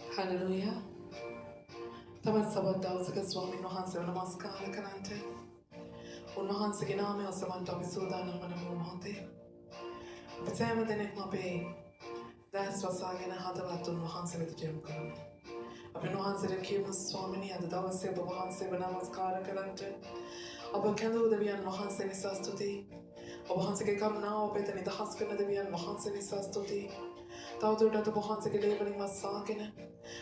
Hallelujah. Taman sabat dawsaka Swami Wahanse namaskara karante. උන්වහන්සේගේ නාමය ඔසවන්ට අපි සූදානම් වන මොහොතේ අපි සෑම දෙනෙක්ම අපේ දැස් වසාගෙන හදවත් උන්වහන්සේ වෙත යොමු කරමු. අපි උන්වහන්සේට කියමු ස්වාමිනී අද දවසේ ඔබ වහන්සේව නමස්කාර කරන්නට ඔබ කැඳවු දෙවියන් වහන්සේ නිසා ස්තුතියි. ඔබ වහන්සේගේ කරුණාව අප වෙත නිදහස් කරන දෙවියන් වහන්සේ නිසා ස්තුතියි. තවදුරටත් ඔබ වහන්සේගේ ලේ වලින් වසාගෙන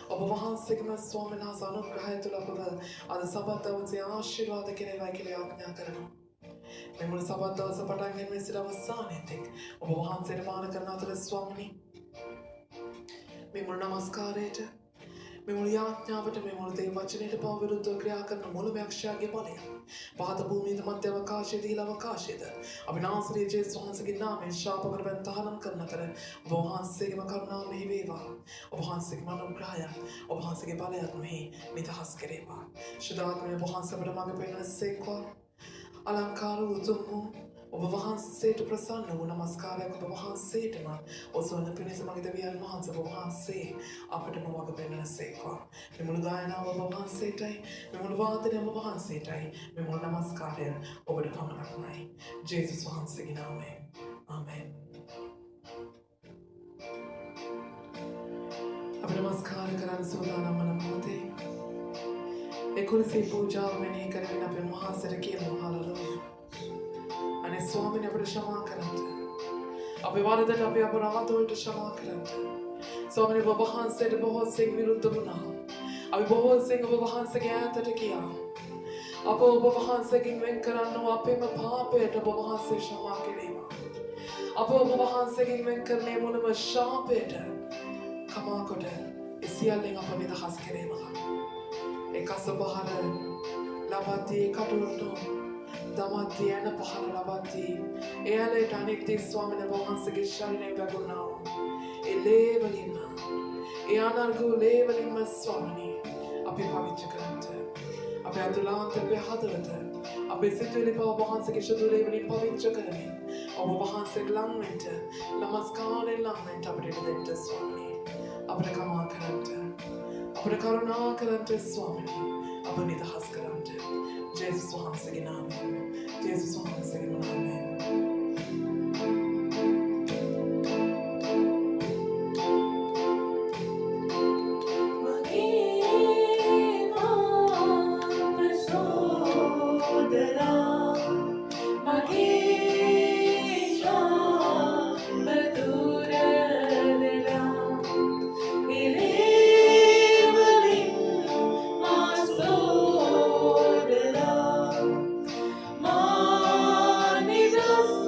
ඔබ වහන්සේගේම ස්වාමීන් වහන්සේ අනුග්‍රහය තුළ අපව අද සබත් දවසේ ආශිර්වාද කෙරේවා කියලා ආඥා කරනවා. මේ මුළු සබත් දවස පටන් ගැනීම සිට අවසානයේත් ඔබ වහන්සේට මාන කරන අතර ස්වාමිනී මේ මුළු නමස්කාරයට මේ මුළු යාඥාවට මේ මුළු දේ වචනයට පව විරුද්ධව ක්‍රියා කරන මුළු යක්ෂයාගේ බලය පාද භූමියේ මධ්‍ය අවකාශයේ දීල අවකාශයේද අපි නාසරේ ජේසුස් වහන්සේගේ නාමයෙන් ශාප කරපන් තහනම් කරන අතර ඔබ වහන්සේගේම කරුණාව මෙහි වේවා. ඔබ වහන්සේගේ අනුග්‍රහය ඔබ වහන්සේගේ බලයත් මෙහි නිදහස් කරේවා. ශුද්ධාත්මය ඔබ වහන්සේට මඟ පෙන්වන්නසේකෝ අලංකාර උතුම් ඔබ වහන්සේට ප්‍රසන්න වූ නමස්කාරයක් ඔබ වහන්සේටම ඔසවන පිණිස මගේ දෙවියන් වහන්සේ ඔබ වහන්සේ අපටම වග පෙන්වන්නසේකෝ. මේ මුළු ගායනාව ඔබ වහන්සේටයි, මේ මුළු වාදනය ඔබ වහන්සේටයි, මේ මුළු නමස්කාරය ඔබට පමණක්මයි. ජේසුස් වහන්සේගේ නාමයෙන්. ආමෙන්. අපි නමස්කාර කරන්න සූදානම් වන මොහොතේ එකුලසේ පූජාව මෙනෙහි කරගෙන අපි වහන්සේට කියමු හලලුයා. අනේ ස්වාමීන් අපට ක්ෂමා කරන්න. අපේ වරදට අපේ අපරාධ වලට ක්ෂමා කරන්න. ස්වාමීන් ඔබ වහන්සේට බොහෝ සෙක් විරුද්ධ වුණා. අපි බොහෝ සෙක් ඔබ වහන්සේගේ ඈතට ගියා. අප ඔබ වහන්සේගෙන් වෙන් කරන්නව අපේම පාපයට ඔබ වහන්සේ ක්ෂමා කෙරේවා. අප ඔබ වහන්සේගෙන් වෙන් කරන්නේ මොනම ශාපයට කමා කොට ඒ සියල්ලෙන් අප නිදහස් කෙරේවා. එකස පහර ලබති කටුරට දමති යන පහර ලබති එයාලට අනිත්‍ය ස්වාමීන් වහන්සේගේ ශරීරයෙන් වැගුණා වූ ඒ ලේවලින්ම ඒ අනර්ගු ලේවලින්ම ස්වාමීනි අපි පවිච්ච කරන්ට අපේ අතුලාන්ත අපේ හදවත අපේ සිතුවිලි පව වහන්සේගේ ශුද්ධ ලේවලින් පවිච්ච කරමින් ඔබ වහන්සේට ලං වෙන්න නමස්කාරයෙන් ලං වෙන්න අපිට දෙන්න ස්වාමීනි අපිට කමා කරන්ට අපට කරුණා කරන්ට ස්වාමීනි අප නිදහස් කරන්ට ජේසුස් වහන්සේගේ නාමයෙන් ජේසුස් වහන්සේගේ නාමයෙන් Jesus.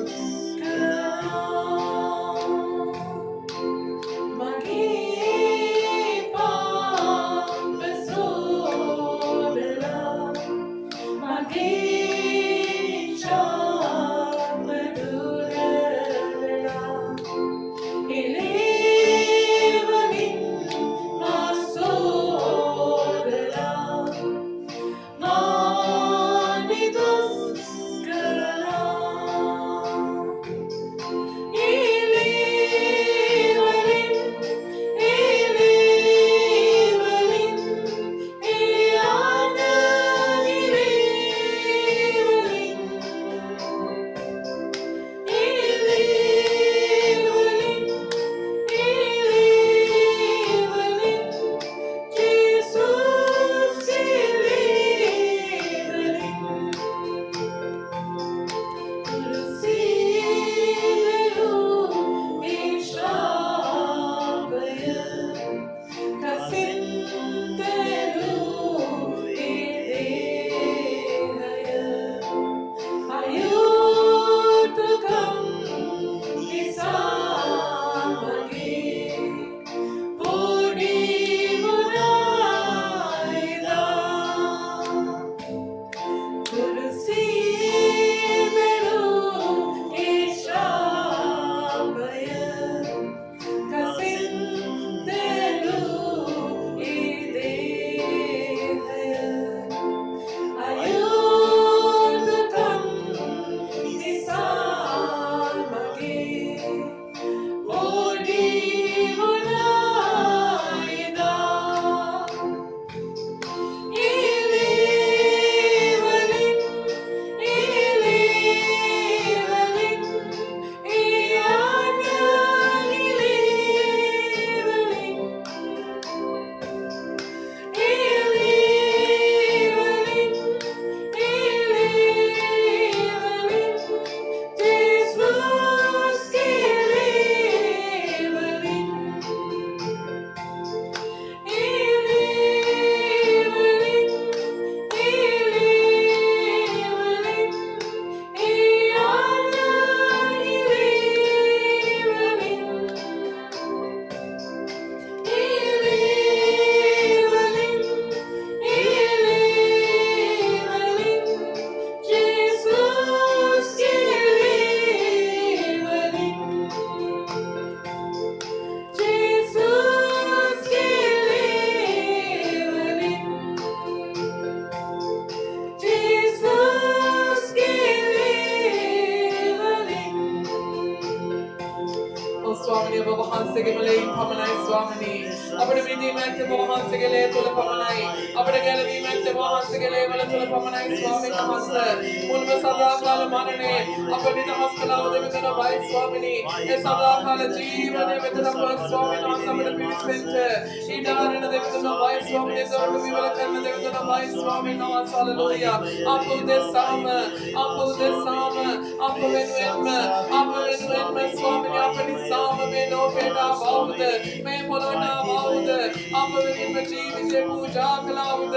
O Swamini, Babahan Sigimale, Pamanai Swamini, Abada Vidi Mente Babahan Sigale, Tula Pamanai, Abada Galavi Mente Babahan Sigale, Malatula Pamanai, Swami Namaste, Mulva Sada Kala Manane, Abadina Haskala, the Vitana Vai Swamini, Esada Kala Jiva, the Vitana Swami Namaste, Peace Center, Ida and the Vitana Vai Swami, the Vivakan, the Vitana Vai Swami Namaste, Hallelujah, Apu de Sama, Apu de Sama, Apu Venma, Apu Venma, Swami Apani Sama, Veno Pena Baude, May Polona Baude, Apu Venma Jivi, Puja Cloud,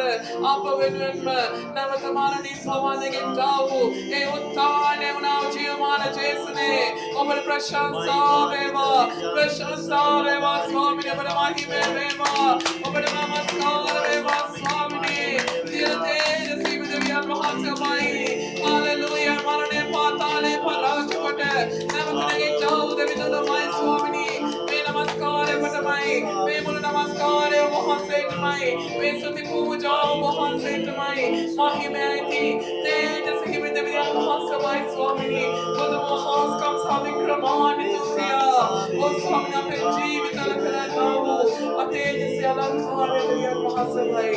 Apu Venma, Navatamani Swamana Gitavu, Eutane, now Giomana Jasone, over the Prashansa Reva, Prashansa Reva, Swami, over the Mahime Reva, over the Namaskar Reva, Swami, the day, the sea with the Yamahasamai, Hallelujah, Marane Patale, Parachote, Navatamani Jau, the Vidana Mai Swami, May Namaskar, Patamai, May Namaskar, Mohan Saint May Suti Puja, Mohan Saint Mahimati, they just give it the Mahasamai Swami, for the Mahas comes having Kramani to see, O Swami Apenji with Alakanamu, Ate Sialankar, the Mahasamai,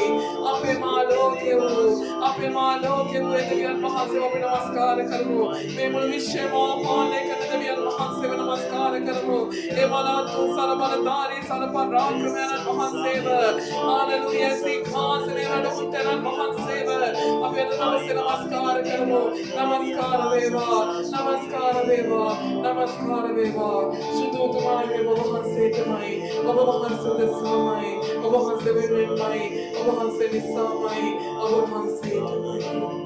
Apemalo Kevu, Apemalo Kevu, the Mahasam Namaskar Karmu, May Mulishema, Hane, the Mahasam Namaskar Karmu, Emala to Salabaladari, Salaparak, and Mahaseva, Hallelujah, see cause and ever don't tell Mahaseva, Apena Namaskar Karmu, Namaskar Veva, Namaskar Veva, Namaskar Veva, Shudu to my Babahan to my, Babahan to the Samai, Babahan to my, Babahan to the Samai, Babahan to my.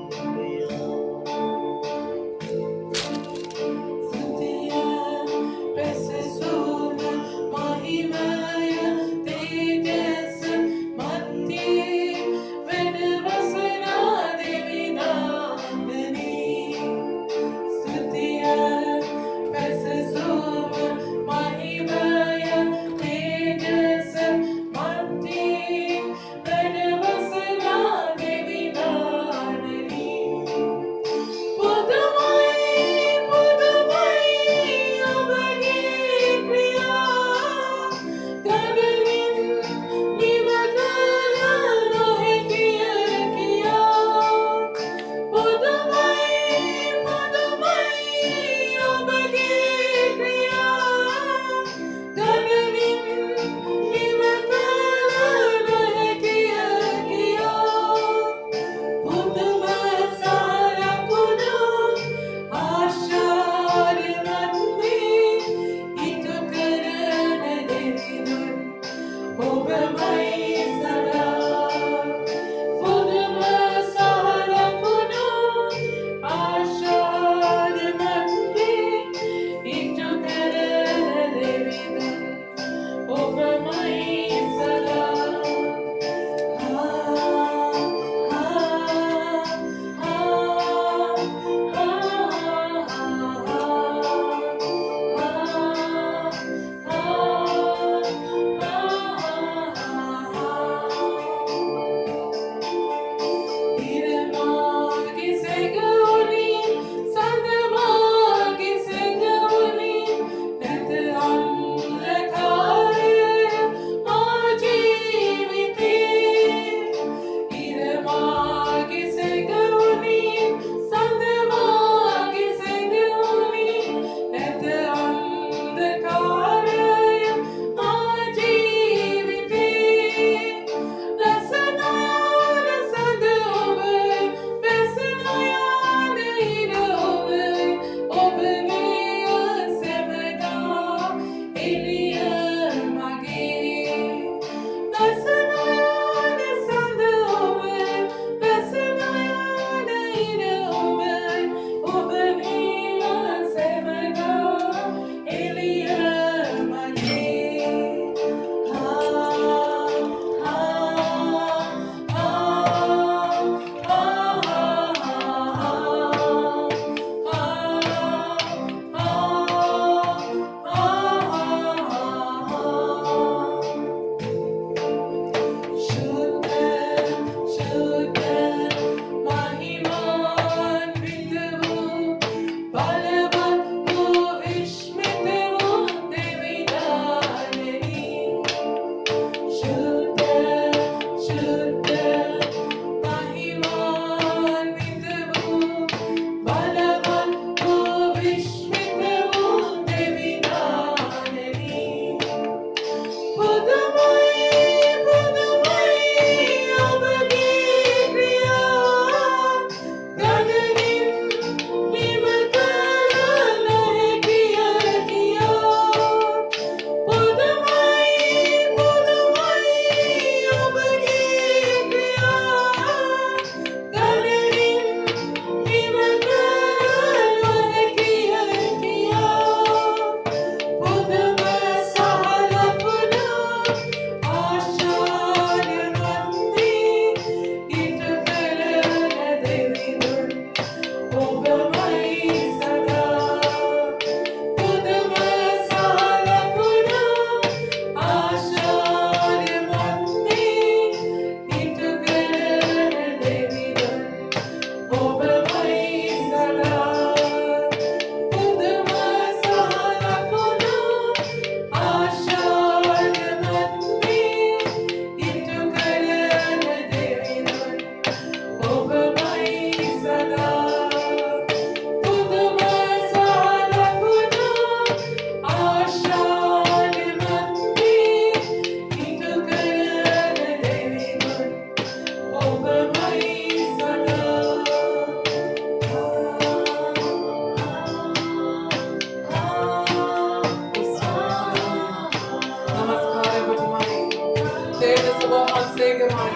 Segamai,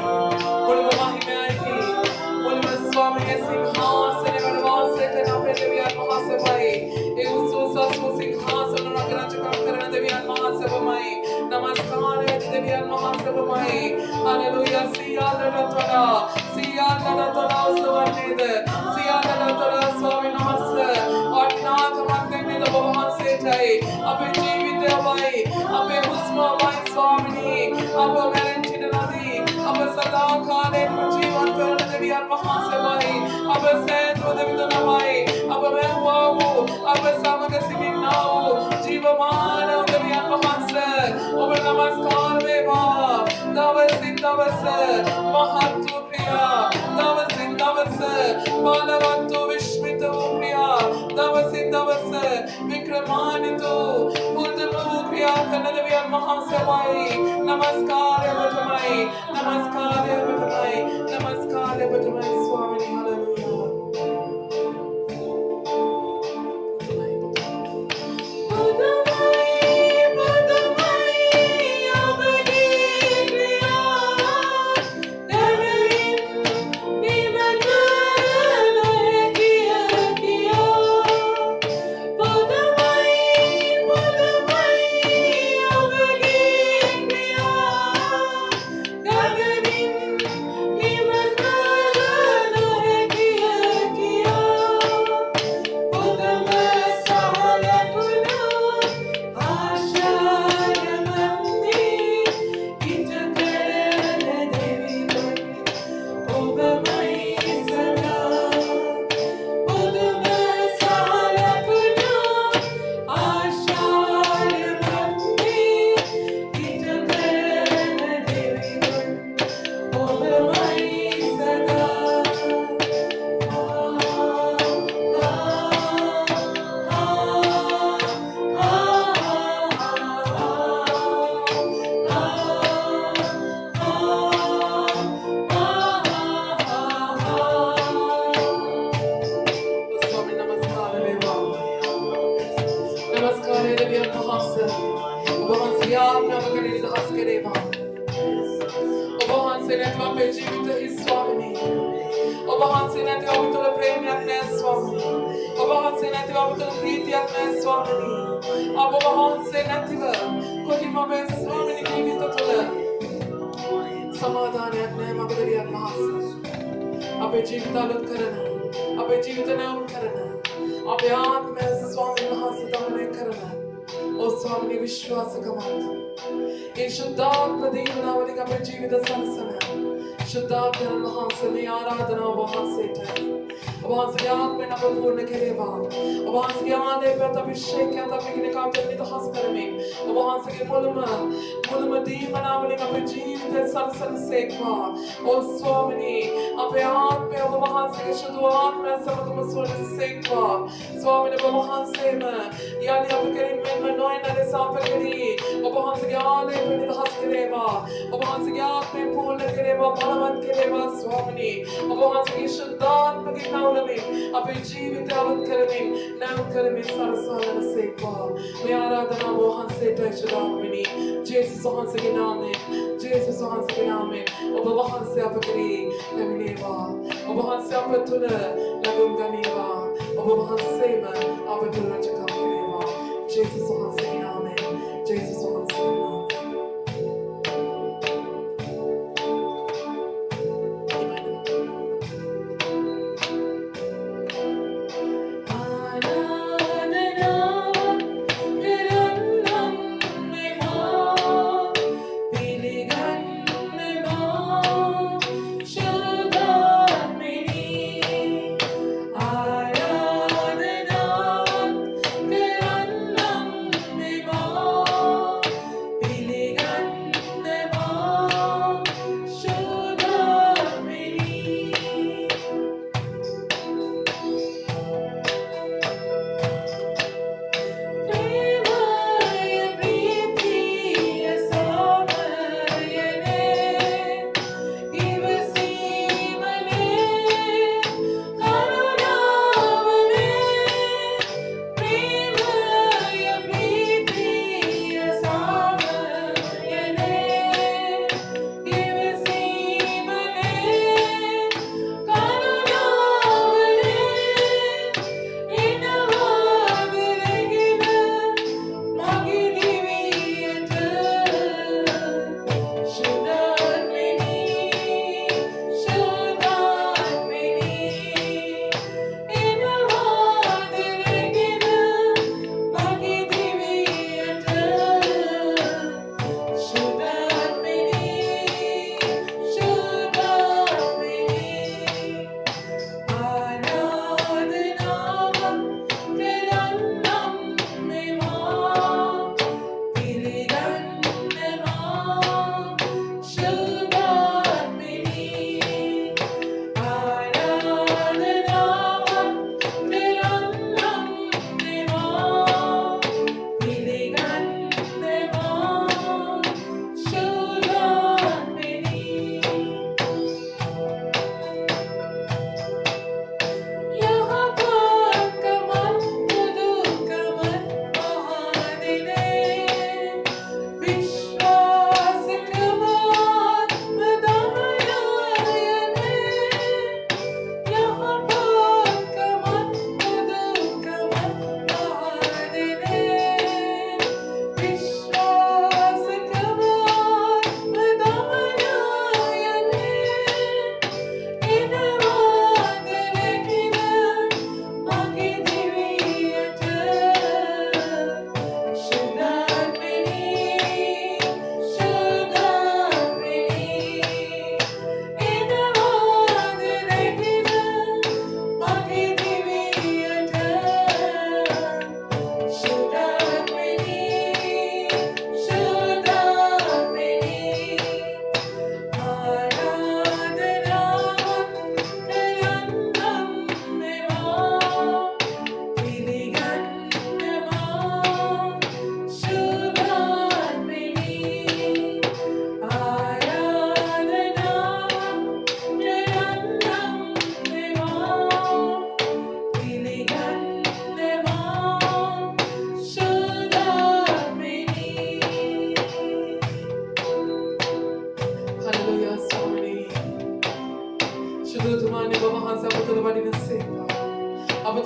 Mahimati, Swami Singhasana Vaseta Napedavian Mahasavai, Eususa Singhasana Nagarachakaran Devian Mahasavamai, Namaskara Devian Mahasavamai, Hallelujah, Siana Ratana, Siana Ratana Savaneda, Siana Ratana Swami Namasa, Atnaka Makane the Bahasetai, Abe Jivitavai, Abe Husma Vai Swamini, Abe Valentinadi, Abe Sadakane, Jivan Karana Devian Mahasavai, Abe Sandro Devidanavai, Abe Mewavu, Abe Samagasiminau, Jivamana Devian Mahasa, Abe Namaskar Deva, Davasin Davasa, Mahatu Priya, Davasin Davasa, Malavantu Vishmita Priya, Davasin Davasa, Vikramanito, Buddhamu Priya, Kanadavian Mahasavai, Namaskar Batamai, Namaskar Batamai, Namaskar Batamai, Swami, Hallelujah. विश्वास कमाते शुद्धात्मा देवनावली का जीवित संसन शुद्धात्मा वहां से आराधना वहां से वहां से आत्मा न पूर्ण करे वहां से आने पर अभिषेक क्या तब का जन्मित हस्तर में वहां से मुलम देवनावली का जीवित संसन से ओ स्वामी अपने आत्मा वहां से शुद्ध आत्मा समतम स्वर्ण से स्वामी ने वहां से यानी अब करीब में नोएना ने साफ करी वहां से आने पर हस करेवा वहां से आत्मा पूर्ण करेवा बलवंत करेवा स्वामी वहां से शुद्धात्मा की नाव में अपने जीवित अवत करने नाम करने सरसालन से मैं आराधना वहां से शुद्धात्मनी जेसस वहां से के नाम में जेसस वहां से के नाम में वहां से आप करी कमीनेवा वहां से आप तुल लगुन गनीवा वहां से मैं आप तुल चका करेवा जेसस वहां से के नाम में जेसस वहां से के नाम Aradhana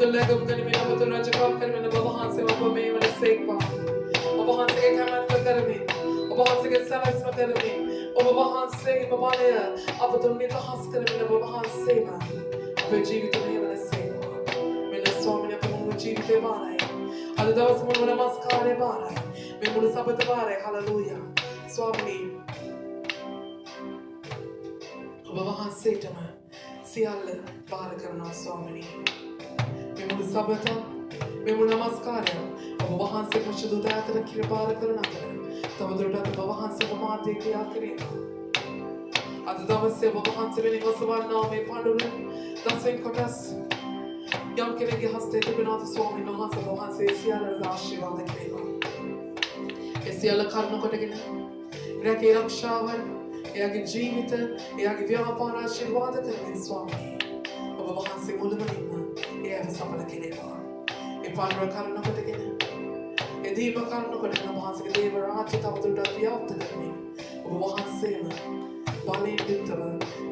lägg කරමින් ඔබ තුල රජකම් කරමින් ඔබ වහන්සේ ඔබ මේ වන සේක්වා. ඔබ වහන්සේගේ කැමැත්ත කරමින් ඔබ වහන්සේගේ සැලැස්ම කරමින් ඔබ වහන්සේගේ බලය අප තුල නිදහස් කරමින් ඔබ වහන්සේම අපේ ජීවිතේ වන සේක්වා. මෙන්න ස්වාමීන් අපේ මුළු ජීවිතේ බාරයි. අද දවස් මුළු නමස්කාරේ බාරයි. මේ මුළු සබත බාරයි. හලෙලූයා. ස්වාමීන් ඔබ වහන්සේටම සියල්ල බාර කරනවා ස්වාමීනි. මේ මුළු සබත මේ මුළු නමස්කාරය ඔබ වහන්සේ පුරුෂ අතර කිරබාර කරන අතර තවදුරටත් ඔබ වහන්සේ ප්‍රමාදයේ ක්‍රියා කරේවා. අද දවසේ ඔබ වහන්සේ වෙනින් ඔසවන්නා මේ පඬුර දසෙන් කොටස් යම් කෙනෙක්ගේ හස්තයේ තිබෙනවාද ස්වාමීන් වහන්සේ ඔබ වහන්සේ සියල්ලට ආශිර්වාද කරේවා. ඒ සියල්ල කරුණ කොටගෙන රැකේ ආරක්ෂාවන් එයාගේ ජීවිත එයාගේ ව්‍යාපාර ආශිර්වාද කරමින් ස්වාමී ඔබ වහන්සේ මුළුමනින්ම එයාව සඵල කෙරේවා. ඒ පඬුර කරුණ කොටගෙන එදීම කරුණ කොටගෙන ඔබ වහන්සේගේ දේව රාජ්‍ය තවදුරටත් ව්‍යාප්ත කරමින් ඔබ වහන්සේම බලයෙන් යුක්තව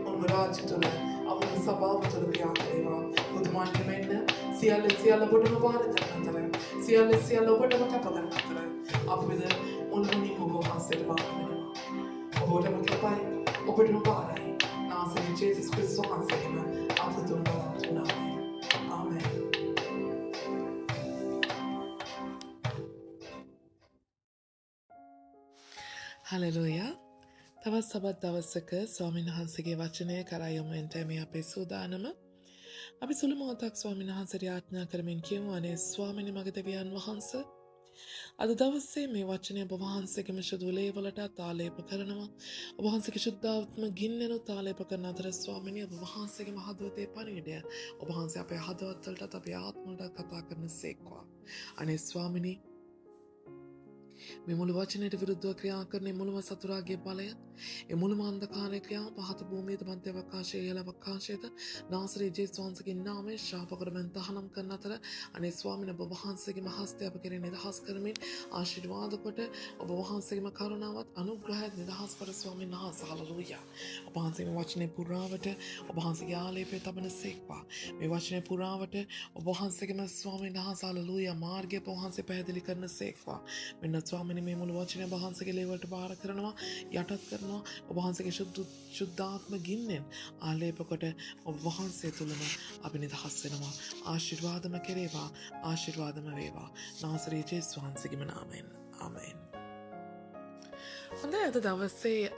ඔබ රාජ්‍ය තුළ අපේ සභාව තුළ ක්‍රියා කරේවා. බුදුමාන්ට මෙන්න සියල්ල ඔබටම බාර කරන අතර සියල්ල ඔබටම කැප කරන අතර අපිද මුළුමනින්ම ඔබ වහන්සේට බාර වෙනවා. ඔබටම කැපයි ඔබටම බාරයි. නාසයෙන් ජේසුස් ක්‍රිස්තුස් වහන්සේම අප තුළ බාර ආමෙන්. හලෙලූයා. තවත් සබත් දවසක ස්වාමීන් වහන්සේගේ වචනය කරා යොමු වෙන්න මේ අපේ සූදානම. අපි සුළු මොහොතක් ස්වාමීන් වහන්සේට යාඥා කරමින් කියමු අනේ ස්වාමීනි මගේ දෙවියන් වහන්සේ අද දවසේ මේ වචනය ඔබ වහන්සේගේම ශුදුලේ වලට ආලේප කරනවා. ඔබ වහන්සේගේ ශුද්ධාත්ම ගින්නෙනුත් ආලේප කරන අතර ස්වාමීනි ඔබ වහන්සේගේම හදවතේ පණිවිඩය ඔබ වහන්සේ අපේ හදවත් වලටත් අපේ ආත්ම වලට කතා කරන සේක්වා. අනේ ස්වාමීනි මේ මුළු වචනයට විරුද්ධව ක්‍රියා කරන මුළුම සතුරාගේ බලය ඒ මුළුම අන්ධකාරයේ ක්‍රියා පහත භූමියේද මධ්‍ය අවකාශයේ ඉහළ අවකාශයේද නාසරේ ජේසුස් වහන්සේගේ නාමයෙන් ශාප කරමින් තහනම් කරන අතර අනේ ස්වාමීන් ඔබ වහන්සේගේ හස්තය අප කෙරෙහි නිදහස් කරමින් ආශිර්වාද කොට ඔබ වහන්සේගේ කරුණාවත් අනුග්‍රහයත් නිදහස් කර ස්වාමීන් වහන්සේ හලෙලූයා. ඔබ වහන්සේගේ වචනේ පුරාවට ඔබ වහන්සේගේ ආලේපය තබන සේක්වා. මේ වචනේ පුරාවට ඔබ වහන්සේගේම ස්වාමීන් වහන්සේ හලෙලූයා මාර්ගය ඔබ වහන්සේ පැහැදිලි කරන සේක්වා. මෙන්න ස්වාමීනි මේ මුළු වචනේ ඔබ වහන්සේගේ ලේවලට බාර කරනවා යටත් කරනවා ඔබ වහන්සේගේ ශුද්ධාත්ම ගින්නෙන් ආලේප කොට ඔබ වහන්සේ තුළම අපි නිදහස් වෙනවා. ආශිර්වාදම කෙරේවා ආශිර්වාදම වේවා නාසරේ ජේසුස් වහන්සේගේම නාමයෙන් ආමෙන්. හොඳයි අද දවසේ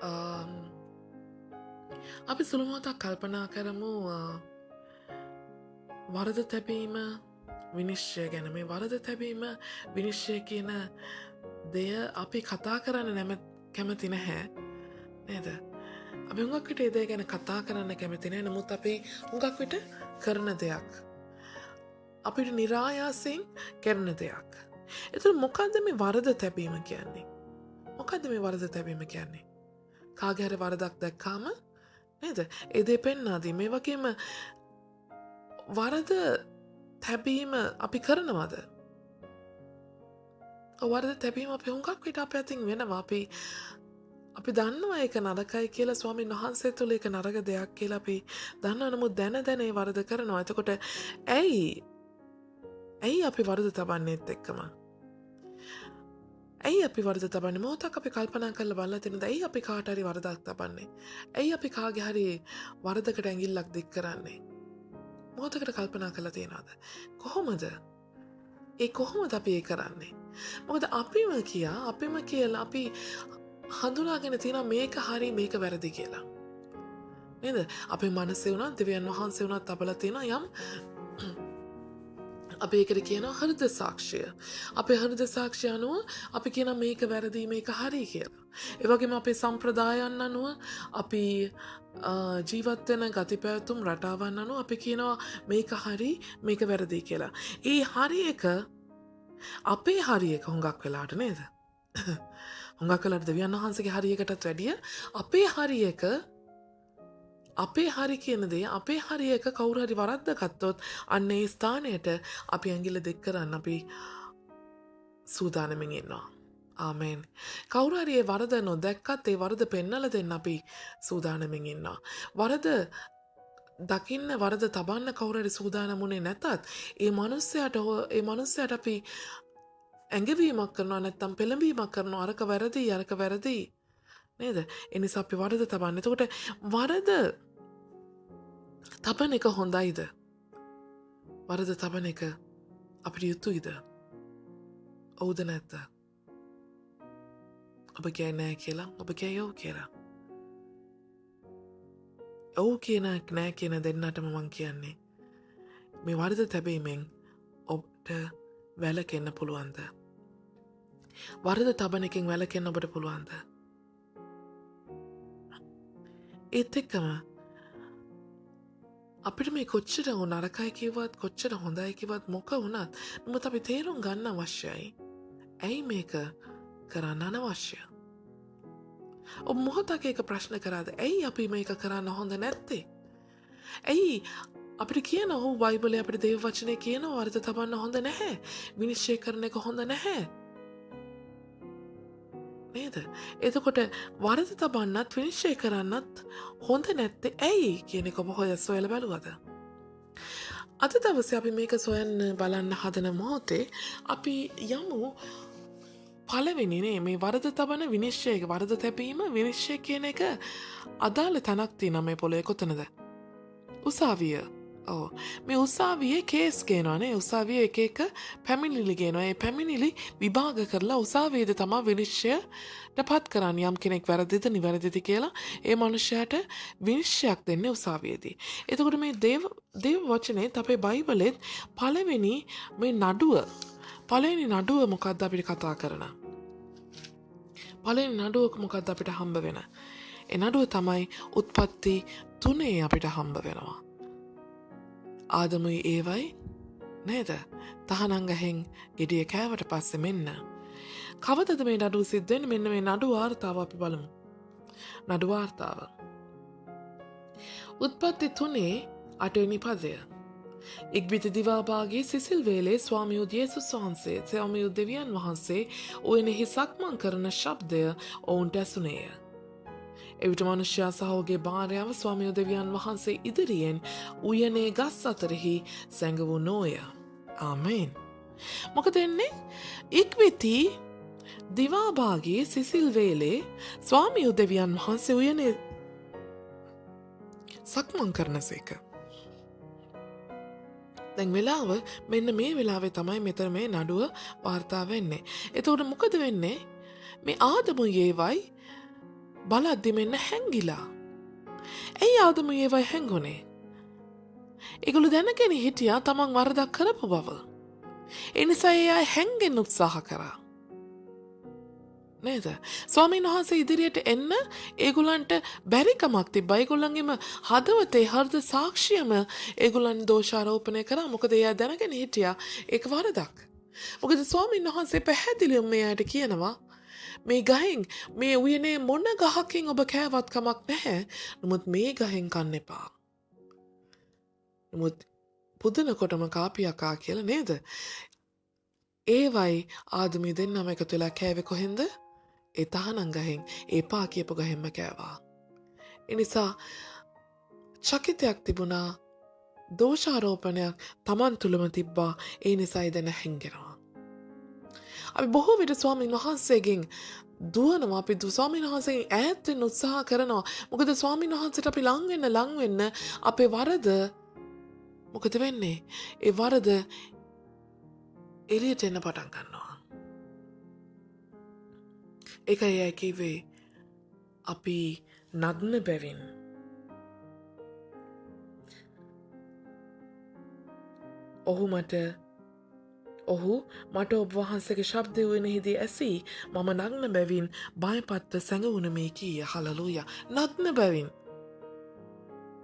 අපි සුළු මොහොතක් කල්පනා කරමු වරද තැබීම විනිශ්චය ගැන. මේ වරද තැබීම විනිශ්චය කියන දෙය අපි කතා කරන්න කැමති නැහැ නේද? අපි හුඟක් විට ඒ දේ ගැන කතා කරන්න කැමති නැහැ. නමුත් අපි හුඟක් විට කරන දෙයක්. අපිට નિરાයාසයෙන් කරන දෙයක්. ඒතර මොකද්ද මේ වරද තැබීම කියන්නේ? මොකද්ද මේ වරද තැබීම කියන්නේ? කාගේ හරි වරදක් දැක්කාම නේද? ඒ දේ පෙන්වා දී මේ වගේම වරද තැබීම අපි කරනවද? වරද තැබීම අපි හුඟක් විට අපේ අතින් වෙනවා. අපි දන්නවා ඒක නරකයි කියලා ස්වාමීන් වහන්සේ තුළ ඒක නරක දෙයක් කියලා අපි දන්නවා. නමුත් දැන ඒ වරද කරනවා. එතකොට ඇයි අපි වරද තබන්නේත් එක්කම? ඇයි අපි වරද තබන්නේ? මොහොතක් අපි කල්පනා කරලා බලලා තියෙනද ඇයි අපි කාට හරි වරදක් තබන්නේ? ඇයි අපි කාගේ හරි වරදකට ඇඟිල්ලක් දික් කරන්නේ? මොහොතකට කල්පනා කරලා තියෙනවද? කොහොමද අපි ඒ කරන්නේ? මොකද අපිම කියලා අපි හඳුනාගෙන තියෙනවා මේක හරි මේක වැරදි කියලා. නේද? අපේ මනසේ වුණත් දෙවියන් වහන්සේ වුණත් තබලා තියෙනවා යම් අපි ඒකට කියනවා හෘද සාක්ෂිය. අපේ හෘද සාක්ෂිය අනුව අපි කියනවා මේක වැරදි මේක හරි කියලා. ඒ වගේම අපේ සම්ප්‍රදායන් අනුව අපි ජීවත් වෙන ගති පැවතුම් රටාවන් අනුව අපි කියනවා මේක හරි මේක වැරදි කියලා. ඒ හරි එක අපේ හරි එක හුඟක් වෙලාට නේද? හුඟක් වෙලාට දෙවියන් වහන්සේගේ හරි එකටත් වැඩිය අපේ හරි කියන දේ අපේ හරි එක කවුරු හරි වරද්ද ගත්තොත් අන්න ඒ ස්ථානයට අපි ඇඟිල්ල දික් කරන්න අපි සූදානමින් ඉන්නවා. ආමෙන්. කවුරු හරි ඒ වරද නොදැක්කත් ඒ වරද පෙන්නලා දෙන්න අපි සූදානමින් ඉන්නවා. වරද දකින්න වරද තබන්න කවුරු හරි සූදානම් වුණේ නැතත් ඒ මනුස්සයාට අපි ඇඟවීමක් කරනවා නැත්තම් පෙළඹීමක් කරනවා අරක වැරදි නේද? ඒ නිසා අපි වරද තබන්න. එතකොට වරද තබන එක හොඳයිද? වරද තබන එක අපිට යුතුයිද? ඔව්ද නැද්ද? ඔබ කියන්නේ නෑ කියලා, ඔබ කියන්නේ ඔව් කියලා. ඔව් කියන නෑ කියන දෙන්නටම මං කියන්නේ මේ වරද තැබීමෙන් ඔබට වැළකෙන්න පුළුවන්ද? වරද තබන එකෙන් වැළකෙන්න ඔබට පුළුවන්ද? ඒත් එක්කම අපිට මේ කොච්චර නරකයි කිව්වත් කොච්චර හොඳයි කිව්වත් මොක වුණත් නමුත් අපි තේරුම් ගන්න අවශ්‍යයි. ඇයි මේක කරන්න අනවශ්‍ය? ඔබ මොහොතක එක ප්‍රශ්න කරාද? ඇයි අපි මේක කරන්න හොඳ නැත්තේ? ඇයි අපිට කියන ඔහු බයිබලයේ අපිට දේව වචනේ කියනවා වරද තබන්න හොඳ නැහැ. විනිශ්චය කරන එක හොඳ නැහැ. නේද? එතකොට වරද තබන්නත් විනිශ්චය කරන්නත් හොඳ නැත්තේ ඇයි කියන එක ඔබ හොයලා බලුවද? අද දවසේ අපි මේක සොයන්න බලන්න හදන මොහොතේ අපි යමු පළවෙනිනේ මේ වරද තබන විනිශ්චය වරද තැබීම විනිශ්චය කියන එක අදාළ තැනක් තියෙනවා මේ පොළේ කොතනද? උසාවිය. ඔව්. මේ උසාවියේ කේස් ගේනවානේ. උසාවියේ එක එක පැමිණිලි ගේනවා. ඒ පැමිණිලි විභාග කරලා උසාවියේද තමයි විනිශ්චයට පත් කරන්නේ. යම් කෙනෙක් වැරදිද නිවැරදිද කියලා ඒ මනුස්සයාට විනිශ්චයක් දෙන්නේ උසාවියේදී. එතකොට මේ දේව වචනේත් අපේ බයිබලෙත් පළවෙනි නඩුව මොකක්ද අපිට කතා කරන? පළවෙනි නඩුව මොකක්ද අපිට හම්බ වෙන? ඒ නඩුව තමයි උත්පත්ති 3 අපිට හම්බ වෙනවා. ආදමුයි ඒවයි නේද? තහනම් ගහෙන් ගෙඩිය කෑවට පස්සේ මෙන්න. කවදද මේ නඩුව සිද්ධ වෙන්නේ? මෙන්න මේ නඩු වාර්තාව අපි බලමු. නඩු වාර්තාව. උත්පත්ති 3 8වෙනි පදය. ඉක්බිති දිවාභාගයේ සිසිල් වේලේ ස්වාමියුත් යේසුස් වහන්සේ ස්වාමියුත් දෙවියන් වහන්සේ ඔවුනෙහි සක්මන් කරන ශබ්දය ඔවුන්ට ඇසුනේය. එවිට මනුෂ්‍යයා සහ ඔහුගේ භාර්යාව ස්වාමියෝ දෙවියන් වහන්සේ ඉදිරියෙන් උයනේ ගස් අතරෙහි සැඟවූ නෝය. ආමේන්. මොකද එන්නේ? ඉක්බිති දිවාභාගයේ සිසිල් වේලේ ස්වාමියෝ දෙවියන් වහන්සේ උයනේ සක්මන් කරනසේක. දැන් වෙලාව මෙන්න මේ වෙලාවේ තමයි මෙතන මේ නඩුව වාර්තා වෙන්නේ. එතකොට මොකද වෙන්නේ? මේ ආදමුයි ඒවයි බලද්දි මෙන්න හැංගිලා. ඇයි ආදමුයි ඒවයි හැංගුනේ? ඒගොල්ලෝ දැනගෙන හිටියා තමන් වරදක් කරපු බව. ඒ නිසා ඒ අය හැංගෙන්න උත්සාහ කරා. නේද? ස්වාමීන් වහන්සේ ඉදිරියට එන්න ඒගොල්ලන්ට බැරිකමක් තිබ්බා. ඒගොල්ලන්ගේම හදවතේ හෘද සාක්ෂියම ඒගොල්ලන් දෝෂාරෝපණය කරා. මොකද එයා දැනගෙන හිටියා ඒක වරදක්. මොකද ස්වාමීන් වහන්සේ පැහැදිලිවම මේ අයට කියනවා මේ ගහෙන් මේ උයනේ මොන ගහකින් ඔබ කෑවත් කමක් නැහැ. නමුත් මේ ගහෙන් කන්න එපා. නමුත් පුදනකොටම කාපියකා කියලා නේද? ඒවයි ආදමී දෙන්නම එකතු වෙලා කෑවේ කොහෙන්ද? ඒ තහනම් ගහෙන් එපා කියපු ගහෙන්ම කෑවා. ඒ නිසා චකිතයක් තිබුණා, දෝෂාරෝපණයක් Taman තුලම තිබ්බා. ඒ නිසායි දැන හැංගෙනවා. අපි බොහෝ විට ස්වාමීන් වහන්සේගෙන් දුවනවා. අපි ස්වාමීන් වහන්සේගෙන් ඈත් වෙන්න උත්සාහ කරනවා. මොකද ස්වාමීන් වහන්සේට අපි ලං වෙන්න අපේ වරද මොකද වෙන්නේ? ඒ වරද එළියට එන්න පටන් ගන්නවා. ඒකයි අය කිව්වේ අපි නග්න බැවින් ඔහු මට ඔබ වහන්සේගේ ශබ්දය වුණෙහිදී ඇසී මම නග්න බැවින් බයපත්ව සැඟවුණ මේ කීය. හලලූයා. නග්න බැවින්.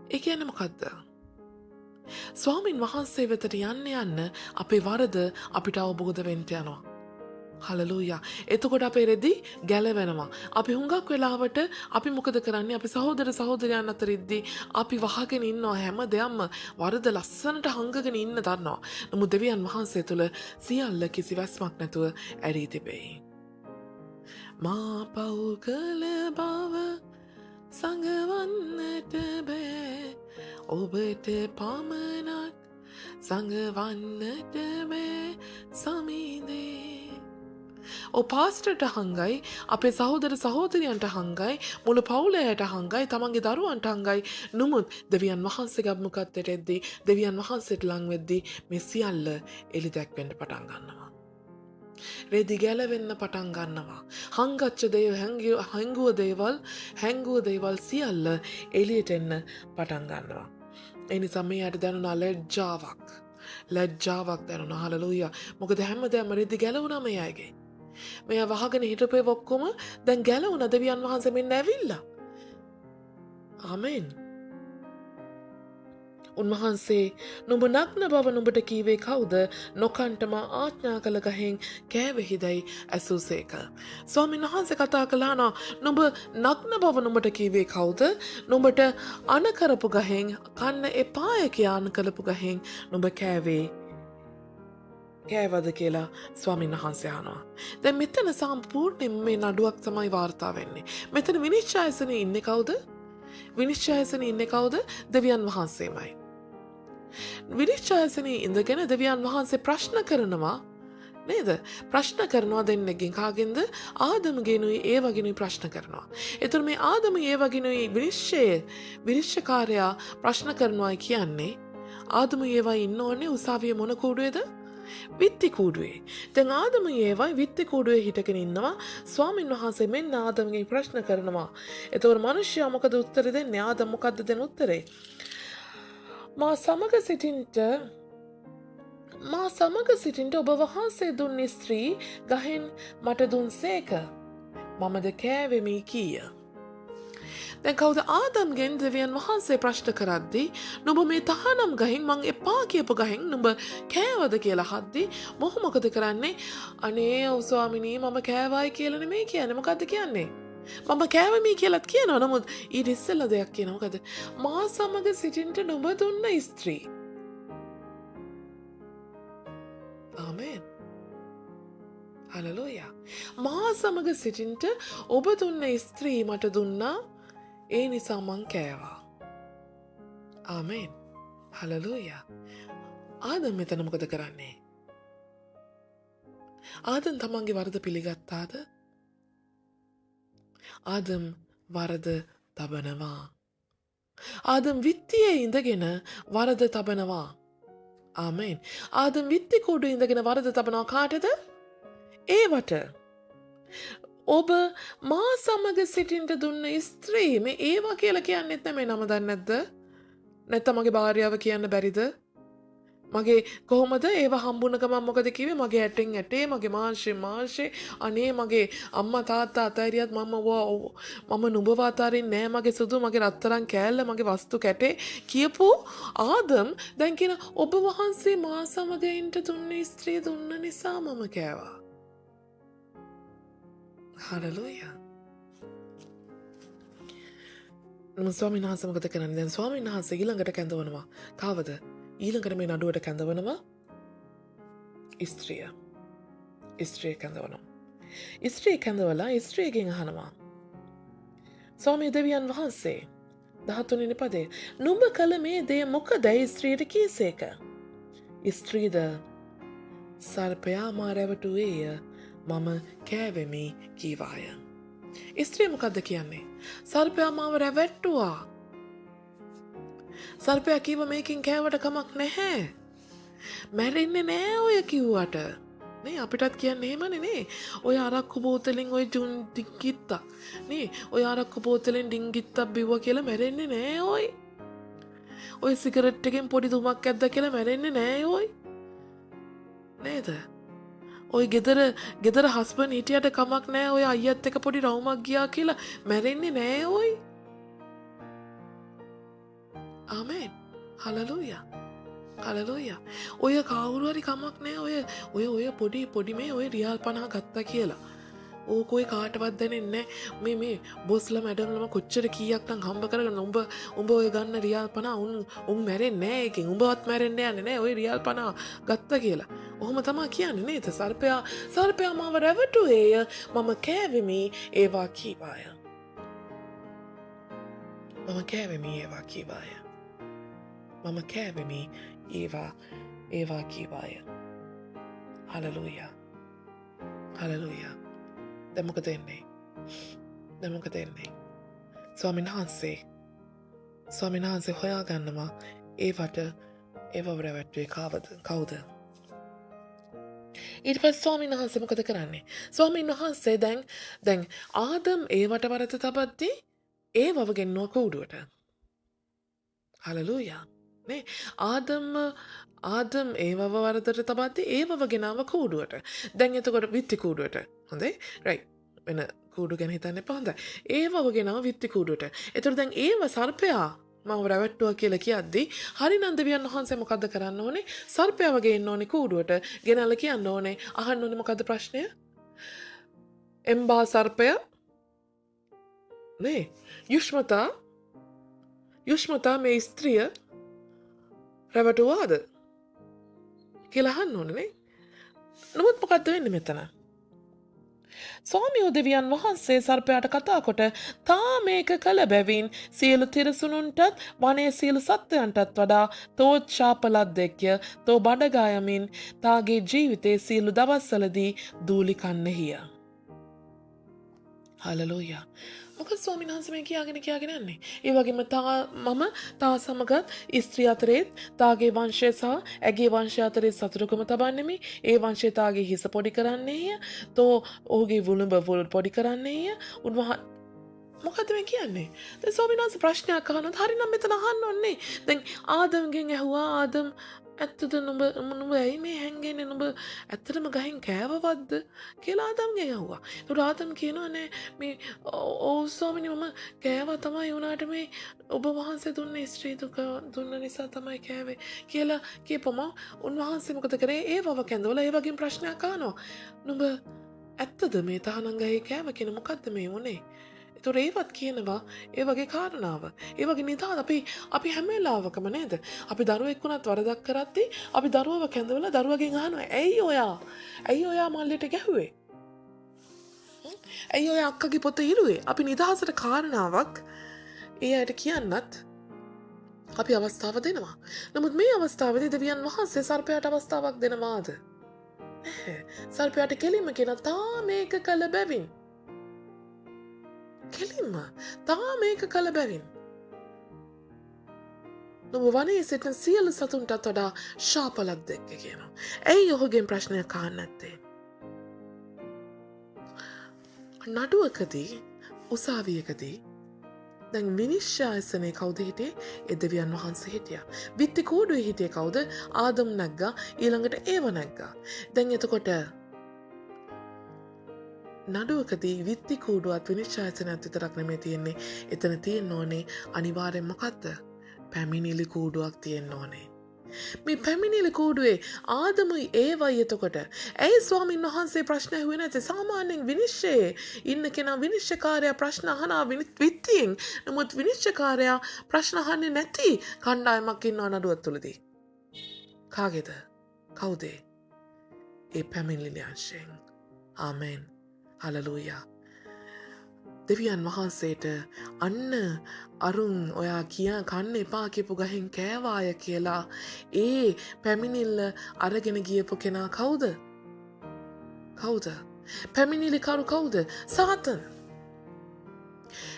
ඒ කියන්නේ මොකද්ද? ස්වාමින් වහන්සේ වෙතට යන්න අපේ වරද අපිට අවබෝධ වෙන්න යනවා. හලලූයා. එතකොට අපේ රෙදි ගැලවෙනවා. අපි හුඟක් වෙලාවට අපි මොකද කරන්නේ? අපි සහෝදර සහෝදරයන් අතර ඉද්දී අපි වහගෙන ඉන්නවා හැම දෙයක්ම වරද ලස්සනට හංගගෙන ඉන්න දන්නවා. නමුත් දෙවියන් වහන්සේ තුල සියල්ල කිසි වැස්මක් නැතුව ඇරී තිබේ. මා පව් කළ බව සංගවන්නට බෑ. ඔබට පමණක් සංගවන්නට බෑ සමීදේ. පාස්ටර්ට හංගයි, අපේ සහෝදර සහෝදරියන්ට හංගයි, මුළු පවුලයට හංගයි, තමන්ගේ දරුවන්ට හංගයි. නමුත් දෙවියන් වහන්සේගේ අභිමුඛත්වයට එද්දී, දෙවියන් වහන්සේට ලං වෙද්දී මේ සියල්ල එලි දැක්වෙන්න පටන් ගන්නවා. රෙදි ගැලවෙන්න පටන් ගන්නවා. හංගච්ච හැංගුව දේවල් සියල්ල එළියට එන්න පටන් ගන්නවා. ඒ නිසා මේ යට දැනුණා ලැජ්ජාවක් දැනුණා. හලෙලූයා. මොකද හැමදේම රෙදි ගැලවුණා මේ අයගේ. මෙයා වහගෙන හිටපු ඒවා ඔක්කොම දැන් ගැලවුණා. දෙවියන් වහන්සේ මෙන්න ඇවිල්ලා. ආමෙන්. උන්වහන්සේ නුඹ නග්න බව නුඹට කීවේ කවුද? නොකන්ටම ආඥා කළ ගහෙන් කෑවෙහිදැයි ඇසූසේක. ස්වාමීන් වහන්සේ කතා කළානවා, නුඹ නග්න බව නුඹට කීවේ කවුද? නුඹට අණ කරපු ගහෙන්, කන්න එපාය කියා අණ කළපු ගහෙන් නුඹ කෑවද කියලා ස්වාමීන් වහන්සේ අහනවා. දැන් මෙතන සම්පූර්ණයෙන් මේ නඩුවක් තමයි වාර්තා වෙන්නේ. මෙතන විනිශ්චයසනේ ඉන්නේ කවුද? විනිශ්චයසනේ ඉන්නේ කවුද? දෙවියන් වහන්සේමයි. විනිශ්චයසනේ ඉඳගෙන දෙවියන් වහන්සේ ප්‍රශ්න කරනවා නේද? ප්‍රශ්න කරනවා දෙන්නෙක්ගෙන්. කාගෙන්ද? ආදම්ගෙනුයි ඒවගෙනුයි ප්‍රශ්න කරනවා. එතකොට මේ ආදම ඒවගෙනුයි විනිශ්චයකාරයා ප්‍රශ්න කරනවා කියන්නේ ආදම ඒවා ඉන්න ඕනේ උසාවියේ මොන කූඩුවේද? විත්ති කූඩුවේ. දැන් ආදම ඒවයි විත්ති කූඩුවේ හිටගෙන ඉන්නවා. ස්වාමීන් වහන්සේ මෙන්න ආදමගෙන් ප්‍රශ්න කරනවා. එතකොට මිනිස්සයා මොකද උත්තර දෙන්නේ? ආදම මොකද්ද දෙන උත්තරේ? මා සමග සිටින්ට ඔබ වහන්සේ දුන් ස්ත්‍රී ගහෙන් මට දුන්සේක. මමද කෑවෙමි කීය. දැන් කවුද ආදම්ගෙන් දෙවියන් වහන්සේ ප්‍රශ්න කරද්දී නුඹ මේ තහනම් ගහින් මං එපා කියපු ගහින් නුඹ කෑවද කියලා අහද්දී මොකද කරන්නේ? අනේ ස්වාමිනී මම කෑවයි කියලා නෙමෙයි කියන්නේ. මොකද්ද කියන්නේ? මම කෑවෙමි කියලාත් කියනවා. නමුත් ඊට ඉස්සෙල්ලා දෙයක් කියනවා. මොකද? මා සමග සිටින්ට නුඹ දුන්න ස්ත්‍රී. ආමෙන්. හලෙලූයා. මා සමග සිටින්ට ඔබ දුන්න ස්ත්‍රී මට දුන්නා. ඒ නිසා මං කෑවා. ආමෙන්. හලෙලූයා. ආදම් මෙතන මොකද කරන්නේ? ආදම් තමන්ගේ වරද පිළිගත්තාද? ආදම් වරද තබනවා. ආදම් විත්තියේ ඉඳගෙන වරද තබනවා. ආමෙන්. ආදම් විත්ති කූඩුවේ ඉඳගෙන වරද තබනවා කාටද? ඒවට. ඔබ මා සමග සිටින්ට දුන්න ස්ත්‍රී මේ ඒවා කියලා කියන්නෙත් නැමේ නම දන්නේ නැද්ද? නැත්නම් මගේ භාර්යාව කියන්න බැරිද? මගේ කොහොමද ඒව හම්බුන ගමන් මොකද කිව්වේ? මගේ ඇටෙන් ඇටේ, මගේ මාංශේ අනේ මගේ අම්මා තාත්තා අතහැරියත් මම නුඹව අතාරින්නේ නෑ. මගේ සුදු, මගේ රත්තරන් කෑල්ල, මගේ වස්තු කැටේ කියපු ආදම් දැන් කියන ඔබ වහන්සේ මා සමග ඉන්න දුන්නේ ස්ත්‍රී දුන්න නිසා මම කෑවා. හලෙලූයා. ස්වාමීන් වහන්සේ මොකද කරන්නේ? දැන් ස්වාමීන් වහන්සේ ඊළඟට කැඳවනවා. කාවද? ඊළඟට මේ නඩුවට කැඳවනවා ස්ත්‍රිය කැඳවනවා. ස්ත්‍රිය කැඳවලා ස්ත්‍රියගෙන් අහනවා, ස්වාමී දෙවියන් වහන්සේ 13 වෙනි පදේ නුඹ කළ මේ දේ මොකදයි ස්ත්‍රියට කීසේක? ස්ත්‍රීද සර්පයා මා රැවටුවේය මම කෑවෙමි කීවාය. ස්ත්‍රිය මොකද්ද කියන්නේ? සර්පයා මාව රැවට්ටුවා. සර්පයා කිව්ව මේකින් කෑවට කමක් නැහැ. මැරෙන්නේ නෑ ඔය කිව්වට. නේ අපිටත් කියන්නේ එහෙමනේ නේ. ඔය අරක්කු බෝතලෙන් ඔය ඩිංගිත්තා. නේ ඔය අරක්කු බෝතලෙන් ඩිංගිත්තක් බිව්වා කියලා මැරෙන්නේ නෑ ඔය. ඔය සිගරට් එකෙන් පොඩි දුමක් ඇද්දා කියලා මැරෙන්නේ නෑ ඔය. නේද? ඔය ගෙදර හස්බන්ඩ් හිටියට කමක් නෑ ඔය අයියත් එක්ක පොඩි රවුමක් ගියා කියලා මැරෙන්නේ නෑ ඔය. ආමෙන්. හලෙලූයා. හලෙලූයා. ඔය කවුරු හරි කමක් නෑ ඔය පොඩි මේ ඔය රියල් 50 ගත්තා කියලා. ඕක ඔය කාටවත් දැනෙන්නේ නෑ. මේ බොස්ලා මැඩම්ලම කොච්චර කීයක් නම් හම්බ කරගෙන උඹ ඔය ගන්න රියල් 50 උන් මැරෙන්නේ නෑ එකෙන්. උඹවත් මැරෙන්න යන්නේ නෑ ඔය රියල් 50 ගත්තා කියලා. ඔහොම තමයි කියන්නේ නේද? සර්පයා මාව රැවටුවේය මම කෑවෙමි ඒවා කීවාය. මම කෑවෙමි ඒවා කීවාය. හලලූයා. හලලූයා. දැන් මොකද වෙන්නේ? ස්වාමීන් වහන්සේ හොයාගන්නවා ඒවට ඒවව රැවට්ටුවේ කවුද? ඊට පස්සේ ස්වාමීන් වහන්සේ මොකද කරන්නේ? ස්වාමීන් වහන්සේ දැන් ආදම් ඒවට වරද තබද්දී ඒවව ගෙන්නුවා කූඩුවට. හලලූයා. නේ ආදම් ඒවව වරදට තබද්දී ඒවව ගෙනාව කූඩුවට. දැන් එතකොට විත්ති කූඩුවට. හොඳයි? රයිට්. වෙන කූඩු ගැන හිතන්න එපා. හොඳයි. ඒවව ගෙනාව විත්ති කූඩුවට. එතකොට දැන් ඒව සර්පයා මම රැවට්ටුවා කියලා කියද්දී හරිනම් දෙවියන් වහන්සේ මොකද්ද කරන්න ඕනේ? සර්පයා වගේ ඉන්න ඕනේ කූඩුවට. ගෙනල්ලා කියන්න ඕනේ. අහන්න ඕනේ මොකද්ද ප්‍රශ්නය? එම්බා සර්පය නේ යුෂ්මතා මේ ස්ත්‍රිය රැවටුවාද කියලා අහන්න ඕනේ නේ. නමුත් මොකද්ද වෙන්නේ මෙතන? ස්වාමියෝ දෙවියන් වහන්සේ සර්පයාට කතා කොට තා මේක කළ බැවින් සියලු තිරසුනුන්ටත් වනයේ සියලු සත්වයන්ටත් වඩා තෝත් ශාපලද්දෙක්ය තෝ බඩගායමින් තාගේ ජීවිතයේ සියලු දවස්වලදී දූලි කන්නේහිය. හලලූයා. මොකද ස්වාමීන් වහන්සේ මේ කියාගෙන යන්නේ. ඒ වගේම මම තා සමගත් ස්ත්‍රී අතරේ තාගේ වංශය සහ ඇගේ වංශය අතරේ සතුරුකම තබන්නෙමි. ඒ වංශය තාගේ හිස පොඩි කරන්නේය. තෝ ඔහුගේ වුළුඹ පොඩි කරන්නේය. මොකද මේ කියන්නේ? දැන් ස්වාමීන් වහන්සේ ප්‍රශ්නයක් අහනොත් හරිනම් මෙතන අහන්න ඕනේ. දැන් ආදම්ගෙන් ඇහුවා ආදම් ඇත්තද නුඹ ඇයි මේ හැංගෙන්නේ? නුඹ ඇත්තටම ගහෙන් කෑවවත්ද කියලා ආදම්ගෙන් ඇහුවා. ඒකට ආදම් කියනවා නෑ මේ ඔව් ස්වාමීනි මම කෑවා තමයි වුණාට මේ ඔබ වහන්සේ දුන්න ස්ත්‍රී දුක දුන්න නිසා තමයි කෑවේ කියලා කියපම උන්වහන්සේ මොකද කරේ? ඒ වව කැඳවලා ඒ වගේම ප්‍රශ්නයක් අහනවා. නුඹ ඇත්තද මේ තහනම් ගහේ කෑව කියන මොකද්ද මේ වුනේ? ඒතොර ඒවත් කියනවා ඒ වගේ කාරණාව. ඒ වගේ නිදාද අපි හැම වෙලාවකම නේද? අපි දරුවෙක් වුණත් වරදක් කරද්දී අපි දරුවව කැඳවලා දරුවගෙන් අහනවා ඇයි ඔයා මල්ලෙට ගැහුවේ? ඇයි ඔයා අක්කගේ පොත ඉරුවේ? අපි නිදහසට කාරණාවක් ඒ අයට කියන්නත් අපි අවස්ථාව දෙනවා. නමුත් මේ අවස්ථාවේදී දෙවියන් වහන්සේ සර්පයාට අවස්ථාවක් දෙනවාද? නැහැ. සර්පයාට කෙලින්ම කියන තා මේක කළ බැවින් තා මේක කළ බැවින් නුඹ වනයේ සිටින සියලු සතුන්ටත් වඩා ශාපලද්දෙක්ද කියනවා. ඇයි ඔහුගෙන් ප්‍රශ්නයක් අහන්නේ නැත්තේ? නඩුවකදී උසාවියකදී දැන් විනිශ්චයසනේ කවුද හිටියේ? ඒ දෙවියන් වහන්සේ හිටියා. විත්ති කූඩුවේ හිටියේ කවුද? ආදම් නැග්ගා. ඊළඟට ඒව නැග්ගා. දැන් එතකොට නඩුවකදී විත්ති කූඩුවත් විනිශ්චයසනත් විතරක් නෙමෙයි තියෙන්නේ. එතන තියෙන්න ඕනේ අනිවාර්යෙන් මොකද්ද? පැමිණිලි කූඩුවක් තියෙන්න ඕනේ. මේ පැමිණිලි කූඩුවේ ආදමුයි ඒවයි එතකොට. ඇයි ස්වාමීන් වහන්සේ ප්‍රශ්න ඇහුවේ නැත්තේ? සාමාන්‍යයෙන් විනිශ්චයේ ඉන්න කෙනා විනිශ්චයකාරයා ප්‍රශ්න අහනවා විත්තියෙන්. නමුත් විනිශ්චයකාරයා ප්‍රශ්න අහන්නේ නැති කණ්ඩායමක් ඉන්නවා නඩුව තුලදී. කාගේද? කවුද? ඒ පැමිණිලි අංශයෙන්. ආමෙන්. හලලූයා. දෙවියන් වහන්සේට අන්න අරුන් ඔයා කන්න එපා කියපු ගහෙන් කෑවාය කියලා ඒ පැමිණිල්ල අරගෙන ගියපු කෙනා කවුද? පැමිණිලිකරු කවුද? සාතන්.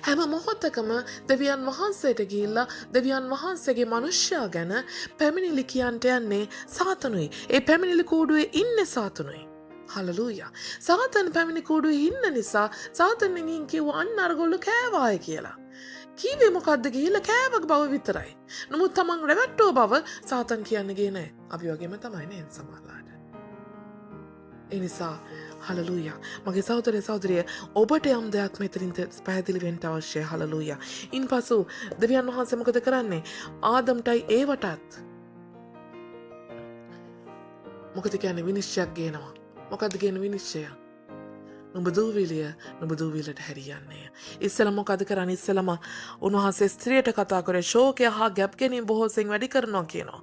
හැම මොහොතකම දෙවියන් වහන්සේට ගිහිල්ලා දෙවියන් වහන්සේගේ මනුෂ්‍යයා ගැන පැමිණිලි කියන්ට යන්නේ සාතනුයි. ඒ පැමිණිලි කූඩුවේ ඉන්නේ සාතනුයි. හලලූයා. සාතන් පැමිණි කූඩුවේ ඉන්න නිසා සාතන්ගෙන් කිව්වා අන්න අරගොල්ලෝ කෑවාය කියලා. කීවේ මොකද්ද? ගිහිල්ලා කෑවක් බව විතරයි. නමුත් තමන් රැවට්ටෝ බව සාතන් කියන්නේ ගියේ නැහැ. අපි වගේම තමයි නේද සමහරලාට. ඒ නිසා හලලූයා. මගේ සහෝදරිය ඔබට යම් දෙයක් මෙතනින් පැහැදිලි වෙන්න අවශ්‍යයි. හලලූයා. ඉන්පසු දෙවියන් වහන්සේ මොකද කරන්නේ? ආදම්ටයි ඒවටත් මොකද කියන්නේ? විනිශ්චයක් ගේනවා. මොකද්ද කියන විනිශ්චය? නුඹ දූවිලට හැරියන්නේ. ඉස්සෙල්ලා මොකද කරන්නේ? ඉස්සෙල්ලාම උන්වහන්සේ ස්ත්‍රියට කතා කරේ ශෝකය හා ගැප් ගැනීම බොහෝසෙන් වැඩි කරනවා කියනවා.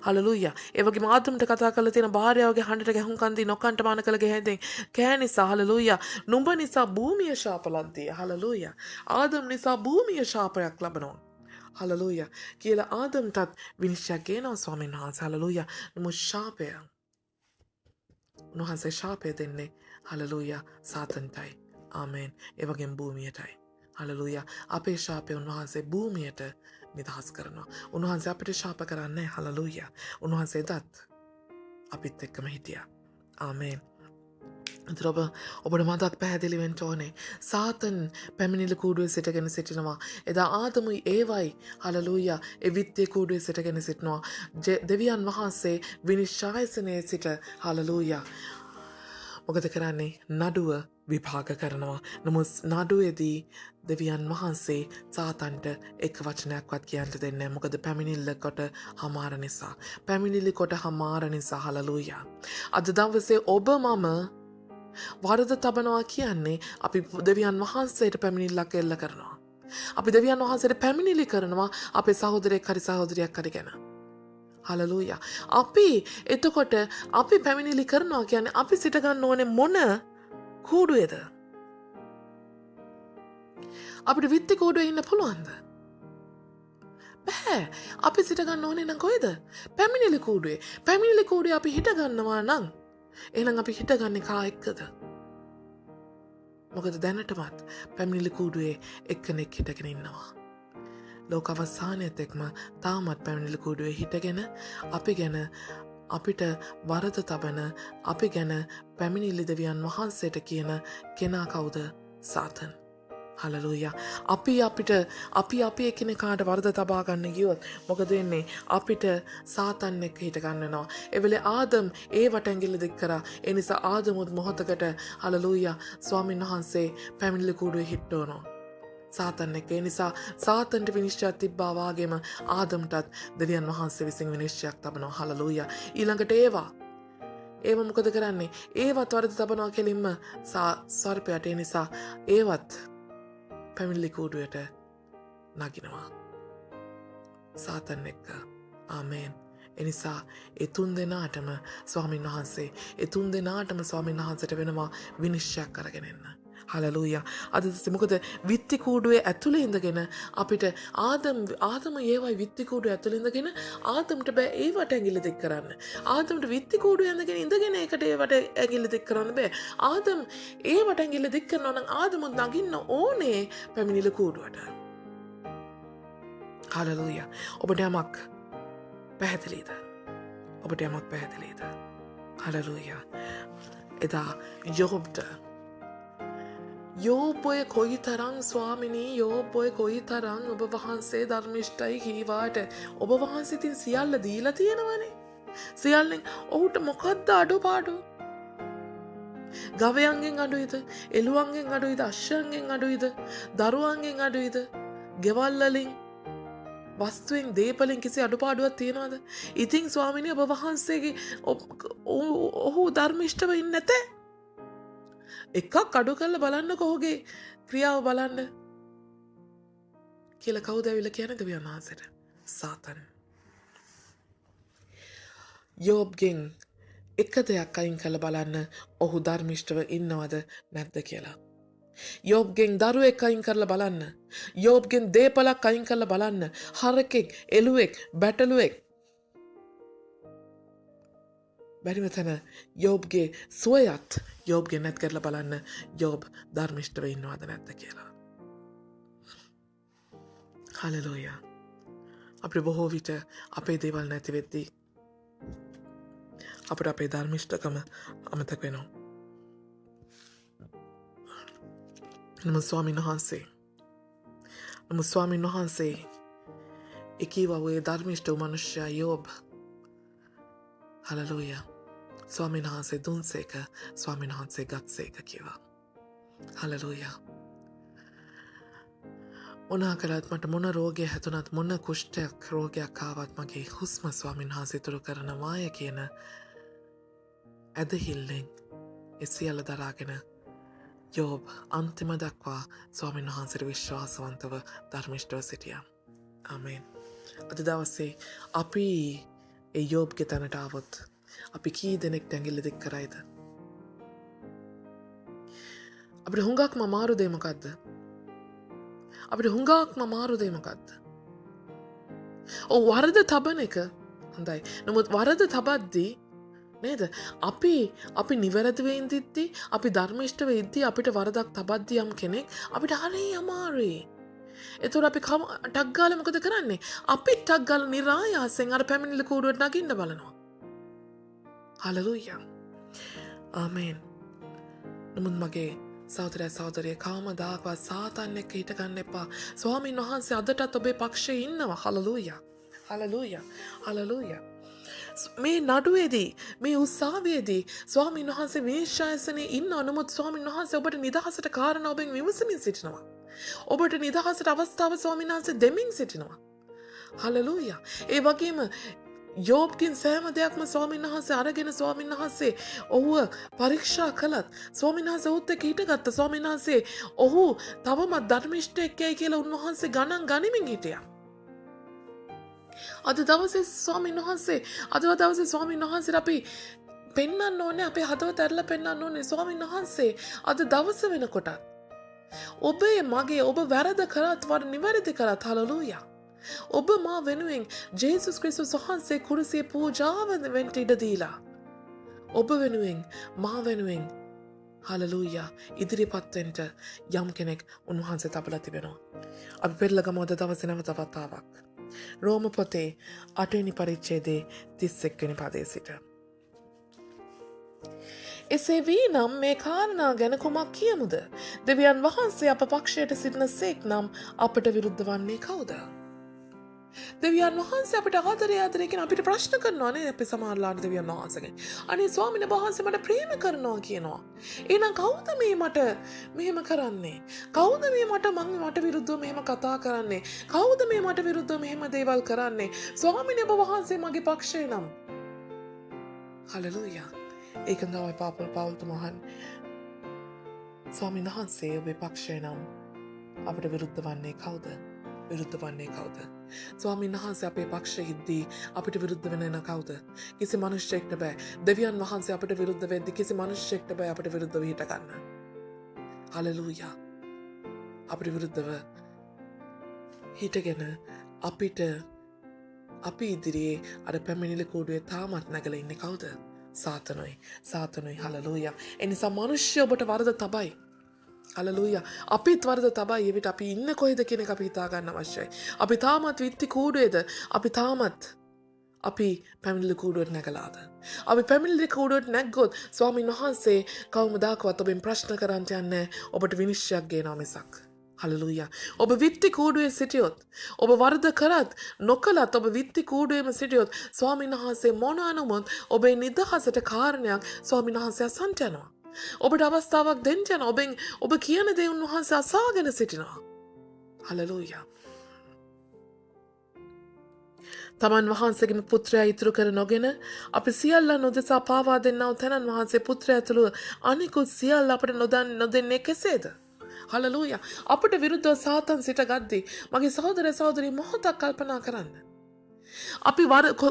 හලලූයා. ඒ වගේම ආදම්ට කතා කරලා තියෙන භාර්යාවගේ හඬට ගැහුම්කන් දී නොකන්ට මාන කළ ගෙහෙන්දෙන් කෑ නිසා. හලලූයා. නුඹ නිසා භූමිය ශාපලද්දී. හලලූයා. ආදම් නිසා භූමිය ශාපයක් ලබනවා. හලලූයා කියලා ආදම්ටත් විනිශ්චයක් ගේනවා ස්වාමීන් වහන්සේ. හලලූයා. නමුත් ශාපය උන්වහන්සේ ශාපය දෙන්නේ හලලූයා සාතන්ටයි. ආමේන්. ඒ වගේම භූමියටයි. හලලූයා. අපේ ශාපය උන්වහන්සේ භූමියට නිදහස් කරනවා. උන්වහන්සේ අපිට ශාප කරන්නේ හලලූයා. උන්වහන්සේ දත් අපිත් එක්කම හිටියා. ආමේන්. අතර ඔබට මතක් පැහැදිලි වෙන්න ඕනේ. සාතන් පැමිණිලි කූඩුවේ සිටගෙන සිටිනවා. එදා ආදමුයි ඒවයි හලලූයා ඒ විත්තිය කූඩුවේ සිටගෙන සිටිනවා. දෙවියන් වහන්සේ විනිශ්චායසනයේ සිට හලලූයා මොකද කරන්නේ? නඩුව විභාග කරනවා. නමුත් නඩුවේදී දෙවියන් වහන්සේ සාතන්ට එක් වචනයක්වත් කියන්න දෙන්නේ නැහැ. මොකද පැමිණිල්ල කොට හමාර නිසා. පැමිණිලි කොට හමාර නිසා හලලූයා. අද දවසේ ඔබ මම වරද තබනවා කියන්නේ අපි දෙවියන් වහන්සේට පැමිණිල්ලක් එල්ල කරනවා. අපි දෙවියන් වහන්සේට පැමිණිලි කරනවා අපේ සහෝදරයෙක් හරි සහෝදරියක් හරි ගැන. හලලූයා. අපි එතකොට අපි පැමිණිලි කරනවා කියන්නේ අපි සිට ගන්න ඕනේ මොන කූඩුවේද? අපිට විත්ති කූඩුවේ ඉන්න පුළුවන්ද? බෑ. අපි සිට ගන්න ඕනේ නම් කොහෙද? පැමිණිලි කූඩුවේ. පැමිණිලි කූඩුවේ අපි හිට ගන්නවා නම් එහෙනම් අපි හිටගන්නේ කා එක්කද? මොකද දැනටමත් පැමිණිලි කූඩුවේ එක්කෙනෙක් හිටගෙන ඉන්නවා. ලෝක අවසානයේත් එක්ම තාමත් පැමිණිලි කූඩුවේ හිටගෙන අපි ගැන අපිට වරද තබන අපි ගැන පැමිණිලි දෙවියන් වහන්සේට කියන කෙනා කවුද? සාතන්. හලලූයා. අපි එකිනෙකාට වරද තබා ගන්න ගියොත් මොකද වෙන්නේ? අපිට සාතන් එක්ක හිට ගන්නවා. ඒ වෙලේ ආදම් ඒ වටැඟිල්ල දික් කරා. ඒ නිසා ආදමුත් මොහොතකට හලලූයා ස්වාමීන් වහන්සේ පැමිණිලි කූඩුවේ හිටවනවා. සාතන් එක්ක. ඒ නිසා සාතන්ට විනිශ්චයක් තිබ්බා වාගේම ආදම්ටත් දෙවියන් වහන්සේ විසින් විනිශ්චයක් තබනවා. හලලූයා. ඊළඟට ඒව මොකද කරන්නේ? ඒවත් වරද තබනවා කෙලින්ම සර්පයාට. ඒ නිසා ඒවත් පැමිණිලි කූඩුවට නගිනවා සාතන් එක්ක. ආමේන්. එනිසා ඒ තුන් දෙනාටම ස්වාමීන් වහන්සේට වෙනවා විනිශ්චයක් අරගෙන එන්න. හලලූයා. අද මොකද විත්ති කූඩුවේ ඇතුළේ ඉඳගෙන අපිට ආදම ඒවයි විත්ති කූඩුවේ ඇතුළේ ඉඳගෙන ආදම්ට බෑ ඒවට ඇඟිල්ල දික් කරන්න. ආදම්ට විත්ති කූඩුවේ ඉඳගෙන ඒකට ඒවට ඇඟිල්ල දික් කරන්න බෑ. ආදම් ඒවට ඇඟිල්ල දික් කරනවා නම් ආදමුත් නගින්න ඕනේ පැමිණිලි කූඩුවට. හලලූයා. ඔබට යමක් පැහැදිලිද? හලලූයා. එදා යෝබොය කොයි තරං ස්වාමිනී යෝබොය කොයි තරං ඔබ වහන්සේ ධර්මිෂ්ඨයි කීවාට ඔබ වහන්සේ ඉතින් සියල්ල දීලා තියෙනවනේ. සියල්ලෙන් ඔහුට මොකද්ද අඩුපාඩු? ගවයන්ගෙන් අඩුයිද? එළුවන්ගෙන් අඩුයිද? අශ්වයන්ගෙන් අඩුයිද? දරුවන්ගෙන් අඩුයිද? ගෙවල් වලින් වස්තුවෙන් දේපලෙන් කිසි අඩුපාඩුවක් තියනවද? ඉතින් ස්වාමිනී ඔබ වහන්සේගේ ඔහු ධර්මිෂ්ඨව ඉන්නේ නැතේ? එකක් අඩු කරලා බලන්න කොහොගේ ක්‍රියාව බලන්න කියලා කවුද ඇවිල්ලා කියන්නේ දෙවියන් වහන්සේට? සාතන්. යෝබ්ගෙන් එක දෙයක් අයින් කරලා බලන්න ඔහු ධර්මිෂ්ඨව ඉන්නවද නැද්ද කියලා. යෝබ්ගෙන් දරුවෙක් අයින් කරලා බලන්න. යෝබ්ගෙන් දේපලක් අයින් කරලා බලන්න. හරකෙක්, එළුවෙක්, බැටළුවෙක් බැරිම තැන යෝබ්ගේ සුවයත් යෝබ්ගේ නැත් කරලා බලන්න යෝබ් ධර්මිෂ්ඨව ඉන්නවද නැද්ද කියලා. හලලූයා. අපිට බොහෝ විට අපේ දේවල් නැති වෙද්දී අපිට අපේ ධර්මිෂ්ඨකම අමතක වෙනවා. නමුත් ස්වාමීන් වහන්සේ එකීවා ඔය ධර්මිෂ්ඨ මනුෂ්‍යයා යෝබ් හලලූයා. ස්වාමීන් වහන්සේ දුන්සේක ස්වාමීන් වහන්සේ ගත්සේක කිව්වා. හලලූයා. මොනා කළත් මට මොන රෝගය හැදුනත් මොන කුෂ්ඨයක් රෝගයක් ආවත් මගේ හුස්ම ස්වාමීන් වහන්සේ ඉතුරු කරනවාය කියන ඇදහිල්ලෙන් ඒ සියල්ල දරාගෙන යෝබ් අන්තිම දක්වා ස්වාමීන් වහන්සේට විශ්වාසවන්තව ධර්මිෂ්ඨව සිටියා. ආමේන්. අද දවසේ අපි ඒ යෝබ්ගේ තැනට ආවොත් අපි කී දෙනෙක්ට ඇඟිල්ල දික් කරයිද? අපිට හුඟක්ම අමාරු දේ මොකද්ද? ඔව් වරද තබන එක හොඳයි. නමුත් වරද තබද්දී නේද? අපි නිවැරදිව ඉඳිද්දී අපි ධර්මිෂ්ඨව ඉද්දී අපිට වරදක් තබද්දී යම් කෙනෙක් අපිට හරි අමාරුයි. එතකොට අපි ටක් ගාලා මොකද කරන්නේ? අපි ටක් ගාලා નિરાයාසෙන් අර පැමිණිලි කූඩුවට නගින්න බලනවා. හලෙලූයා. ආමේන්. නමුත් මගේ සහෝදරය සහෝදරිය කවමදාකවත් සාතන් එක්ක හිට ගන්න එපා. ස්වාමීන් වහන්සේ අදටත් ඔබේ පක්ෂයේ ඉන්නවා. හලෙලූයා. හලෙලූයා. හලෙලූයා. මේ නඩුවේදී මේ උත්සාහයේදී ස්වාමීන් වහන්සේ විනිශ්චයසනේ ඉන්න නමුත් ස්වාමීන් වහන්සේ ඔබට නිදහසට කාරණා ඔබෙන් විමසමින් සිටිනවා. ඔබට නිදහසට අවස්ථාව ස්වාමීන් වහන්සේ දෙමින් සිටිනවා. හලෙලූයා. ඒ වගේම යෝබ්ගෙන් සෑම දෙයක්ම ස්වාමීන් වහන්සේ අරගෙන ස්වාමීන් වහන්සේ ඔහුව පරීක්ෂා කළත් ස්වාමීන් වහන්සේ ඔහුත් එක්ක හිටගත්ත ස්වාමීන් වහන්සේ ඔහු තවමත් ධර්මිෂ්ඨයෙක්යි කියලා උන්වහන්සේ ගණන් ගනිමින් හිටියා. අද දවසේ ස්වාමීන් වහන්සේ අපි පෙන්වන්න ඕනේ අපේ හදවත ඇරලා පෙන්වන්න ඕනේ ස්වාමීන් වහන්සේ අද දවස වෙනකොට ඔබේ මගේ ඔබ වැරද කරත් වර නිවැරදි කරත් හලෙලූයා. ඔබ මා වෙනුවෙන් ජේසුස් ක්‍රිස්තුස් වහන්සේ කුරුසියේ පූජාව වෙන්න ඉඩ දීලා ඔබ වෙනුවෙන් මා වෙනුවෙන් හලෙලූයා ඉදිරිපත් වෙන්න යම් කෙනෙක් උන්වහන්සේ තබලා තිබෙනවා. අපි පෙරලගමු අද දවසේ නැවත වතාවක්. රෝම පොතේ 8 වෙනි පරිච්ඡේදයේ 31 වෙනි පදයේ සිට. එසේ වී නම් මේ කාරණා ගැන කුමක් කියමුද? දෙවියන් වහන්සේ අප පක්ෂයට සිටින සේක් නම් අපට විරුද්ධ වන්නේ කවුද? දෙවියන් වහන්සේ අපිට ආදරය කියන අපිට ප්‍රශ්න කරනවා නේ අපි සමහරලාට දෙවියන් වහන්සේගෙන්. අනේ ස්වාමීන් වහන්සේ මට ප්‍රේම කරනවා කියනවා. එහෙනම් කවුද මේ මට මෙහෙම කරන්නේ? කවුද මේ මට විරුද්ධව මෙහෙම කතා කරන්නේ? කවුද මේ මට විරුද්ධව මෙහෙම දේවල් කරන්නේ? ස්වාමීන් වහන්සේ මගේ පක්ෂේ නම්. හලෙලූයා. ඒක තමයි පාවුල්තුමහන්. ස්වාමීන් වහන්සේ ඔබේ පක්ෂේ නම් අපිට විරුද්ධ වන්නේ කවුද? විරුද්ධ වන්නේ කවුද? ස්වාමීන් වහන්සේ අපේ පක්ෂයේ ඉද්දී අපිට විරුද්ධ වෙන කවුද? කිසි මිනිහෙක්ට බෑ. දෙවියන් වහන්සේ අපිට විරුද්ධ වෙද්දී කිසි මිනිහෙක්ට බෑ අපිට විරුද්ධව හිට ගන්න. හලෙලූයා. අපිට විරුද්ධව හිටගෙන අපි ඉදිරියේ අර පැමිණිලි කූඩුවේ තාමත් නැගලා ඉන්නේ කවුද? සාතනොයි. හලෙලූයා. එනිසා මිනිස්සු ඔබට වරද තබයි. හලෙලූයා. අපිත් වරද තබයි. එවිට අපි ඉන්නේ කොහෙද කියන එක අපි හිතා ගන්න අවශ්‍යයි. අපි තාමත් විත්ති කූඩුවේද? අපි පැමිණිලි කූඩුවට නැගලාද? අපි පැමිණිලි කූඩුවට නැග්ගොත් ස්වාමීන් වහන්සේ කවමදාකවත් ඔබෙන් ප්‍රශ්න කරන්න යන්නේ ඔබට විනිශ්චයක් ගේනවා මිසක්. හලෙලූයා. ඔබ විත්ති කූඩුවේ සිටියොත් ඔබ වරද කරත් නොකලත් ඔබ විත්ති කූඩුවේම සිටියොත් ස්වාමීන් වහන්සේ මොනවා නමුත් ඔබේ නිදහසට කාරණයක් ස්වාමීන් වහන්සේ අසන්ට යනවා. ඔබට අවස්ථාවක් දෙන්න යන ඔබ කියන දේ උන්වහන්සේ අසාගෙන සිටිනවා. හලෙලූයා. තමන් වහන්සේගේම පුත්‍රයා ඉතුරු කර නොගෙන අපි සියල්ලන් උදෙසා පාවා දෙන්නා වූ තැනන් වහන්සේ පුත්‍රයා ඇතුළු අනිකුත් සියල්ල අපට නොදෙන්නේ කෙසේද? හලෙලූයා. අපට විරුද්ධව සාතන් සිට ගද්දී මගේ සහෝදරී මොහොතක් කල්පනා කරන්න. අපි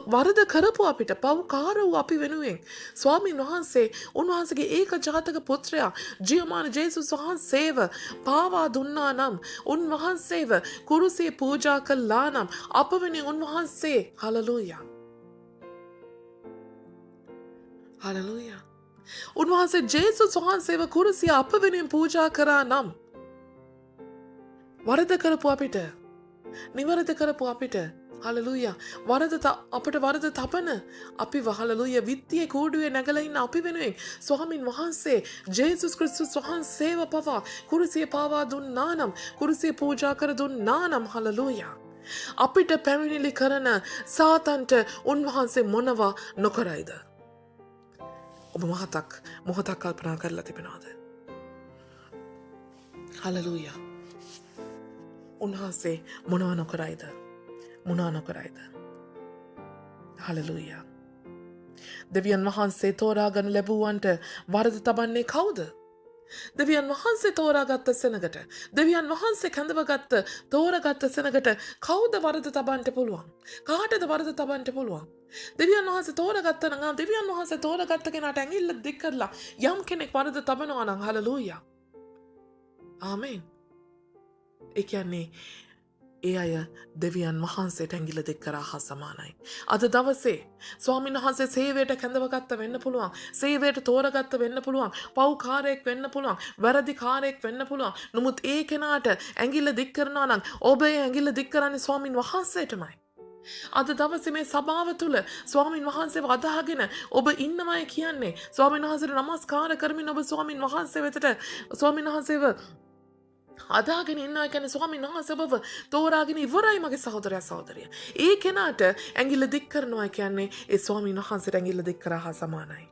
වරද කරපු අපිට පව්කාර වූ අපි වෙනුවෙන් ස්වාමීන් වහන්සේ උන්වහන්සේගේ ඒක ජාතක පුත්‍රයා ජීවමාන ජේසුස් වහන්සේව පාවා දුන්නා නම් උන්වහන්සේව කුරුසියේ පූජා කළා නම් අප වෙනුවෙන් උන්වහන්සේ හලෙලූයා. හලෙලූයා. උන්වහන්සේ ජේසුස් වහන්සේව කුරුසියේ අප වෙනුවෙන් පූජා කරා නම් වරද කරපු අපිට නිවැරදි කරපු අපිට හලෙලූයා අපට වරද තබන අපි හලෙලූයා විත්තියේ කූඩුවේ නැගලා ඉන්න අපි වෙනුවෙන් ස්වාමින් වහන්සේ ජේසුස් ක්‍රිස්තුස් වහන්සේව පවා කුරුසියේ පාවා දුන්නා නම් කුරුසියේ පූජා කර දුන්නා නම් හලෙලූයා අපිට පැමිණිලි කරන සාතන්ට උන්වහන්සේ මොනවා නොකරයිද? ඔබ මොහොතක් කල්පනා කරලා තිබෙනවද? හලෙලූයා. උන්වහන්සේ මොනවා නොකරයිද? හලෙලූයා. දෙවියන් වහන්සේ තෝරාගෙන ලැබුවන්ට වරද තබන්නේ කවුද? දෙවියන් වහන්සේ තෝරාගත්ත සෙනගට, දෙවියන් වහන්සේ කැඳවගත්ත තෝරාගත්ත සෙනගට කවුද වරද තබන්න පුළුවන්? කාටද වරද තබන්න පුළුවන්? දෙවියන් වහන්සේ තෝරාගත්ත නම් දෙවියන් වහන්සේ තෝරාගත්ත කෙනාට ඇඟිල්ල දික් කරලා යම් කෙනෙක් වරද තබනවා නම් හලෙලූයා. ආමේන්. ඒ කියන්නේ ඒ අය දෙවියන් වහන්සේට ඇඟිල්ල දික් කරා හා සමානයි. අද දවසේ ස්වාමීන් වහන්සේ සේවයට කැඳවගත්ත වෙන්න පුළුවන්. සේවයට තෝරගත්ත වෙන්න පුළුවන්. පව්කාරයෙක් වෙන්න පුළුවන්. වැරදිකාරයෙක් වෙන්න පුළුවන්. නමුත් ඒ කෙනාට ඇඟිල්ල දික් කරනවා නම් ඔබ ඒ ඇඟිල්ල දික් කරන්නේ ස්වාමීන් වහන්සේටමයි. අද දවසේ මේ සභාව තුළ ස්වාමීන් වහන්සේව අදහගෙන ඔබ ඉන්නමයි කියන්නේ. ස්වාමීන් වහන්සේට නමස්කාර කරමින් ඔබ ස්වාමීන් වහන්සේ වෙතට ස්වාමීන් වහන්සේව අදාගෙන ඉන්නවා කියන්නේ ස්වාමීන් වහන්සේ ඔබව තෝරාගෙන ඉවරයි මගේ සහෝදරයා සහෝදරිය. ඒ කෙනාට ඇඟිල්ල දික් කරනවා කියන්නේ ඒ ස්වාමීන් වහන්සේට ඇඟිල්ල දික් කරා හා සමානයි.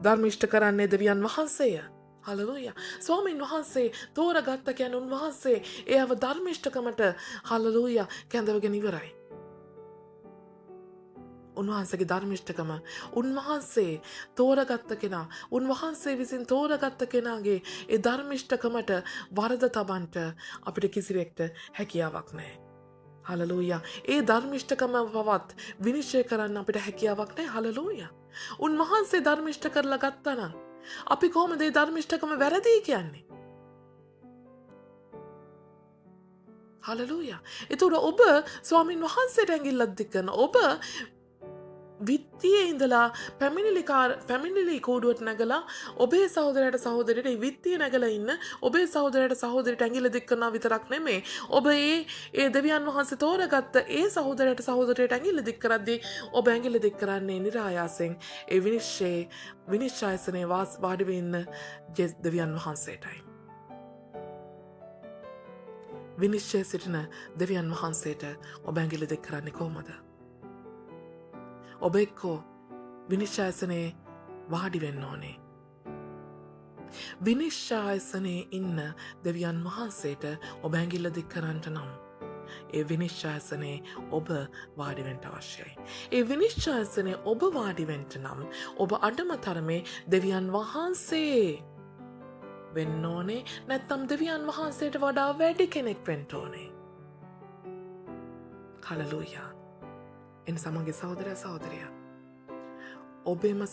ධර්මිෂ්ඨ කරන්නේ දෙවියන් වහන්සේය. හලලුයා. ස්වාමීන් වහන්සේ තෝරගත්ත කියන්නේ උන්වහන්සේ එයව ධර්මිෂ්ඨකමට හලලුයා කැඳවගෙන ඉවරයි. උන්වහන්සේගේ ධර්මිෂ්ඨකම උන්වහන්සේ තෝරගත්ත කෙනා උන්වහන්සේ විසින් තෝරගත්ත කෙනාගේ ඒ ධර්මිෂ්ඨකමට වරද තබන්ට අපිට කිසිවෙක්ට හැකියාවක් නැහැ. හලලූයා. ඒ ධර්මිෂ්ඨකම පවත් විනිශ්චය කරන්න අපිට හැකියාවක් නැහැ. හලලූයා. උන්වහන්සේ ධර්මිෂ්ඨ කරලා ගත්තා නම් අපි කොහොමද ඒ ධර්මිෂ්ඨකම වැරදි කියන්නේ? හලලූයා. ඒතකොට ඔබ ස්වාමින් වහන්සේට ඇඟිල්ලක් දික් කරන ඔබ විත්තියේ ඉඳලා පැමිණිලි කෝඩුවට නැගලා ඔබේ සහෝදරයට සහෝදරියට විත්තිය නැගලා ඉන්න ඔබේ සහෝදරයට සහෝදරියට ඇඟිල්ල දික් කරනවා විතරක් නෙමෙයි ඔබ ඒ දෙවියන් වහන්සේ තෝරගත්ත ඒ සහෝදරයට සහෝදරියට ඇඟිල්ල දික් කරද්දී ඔබ ඇඟිල්ල දික් කරන්නේ නිරායාසයෙන් ඒ විනිශ්චයසනේ වාඩි වෙ ඉන්න දෙවියන් වහන්සේටයි. විනිශ්චය සිටින දෙවියන් වහන්සේට ඔබ ඇඟිල්ල දික් කරන්නේ කොහොමද? ඔබ එක්කෝ විනිශ්චායසනයේ වාඩි වෙන්න ඕනේ. විනිශ්චායසනයේ ඉන්න දෙවියන් වහන්සේට ඔබ ඇඟිල්ල දික් කරන්නට නම් ඒ විනිශ්චායසනයේ ඔබ වාඩි වෙන්න අවශ්‍යයි. ඒ විනිශ්චායසනයේ ඔබ වාඩි වෙන්න නම් ඔබ අඩම තරමේ දෙවියන් වහන්සේ වෙන්න ඕනේ. නැත්නම් දෙවියන් වහන්සේට වඩා වැඩි කෙනෙක් වෙන්න ඕනේ. හලලූයා. එනිසා මගේ සහෝදරයා සහෝදරිය ඔබේම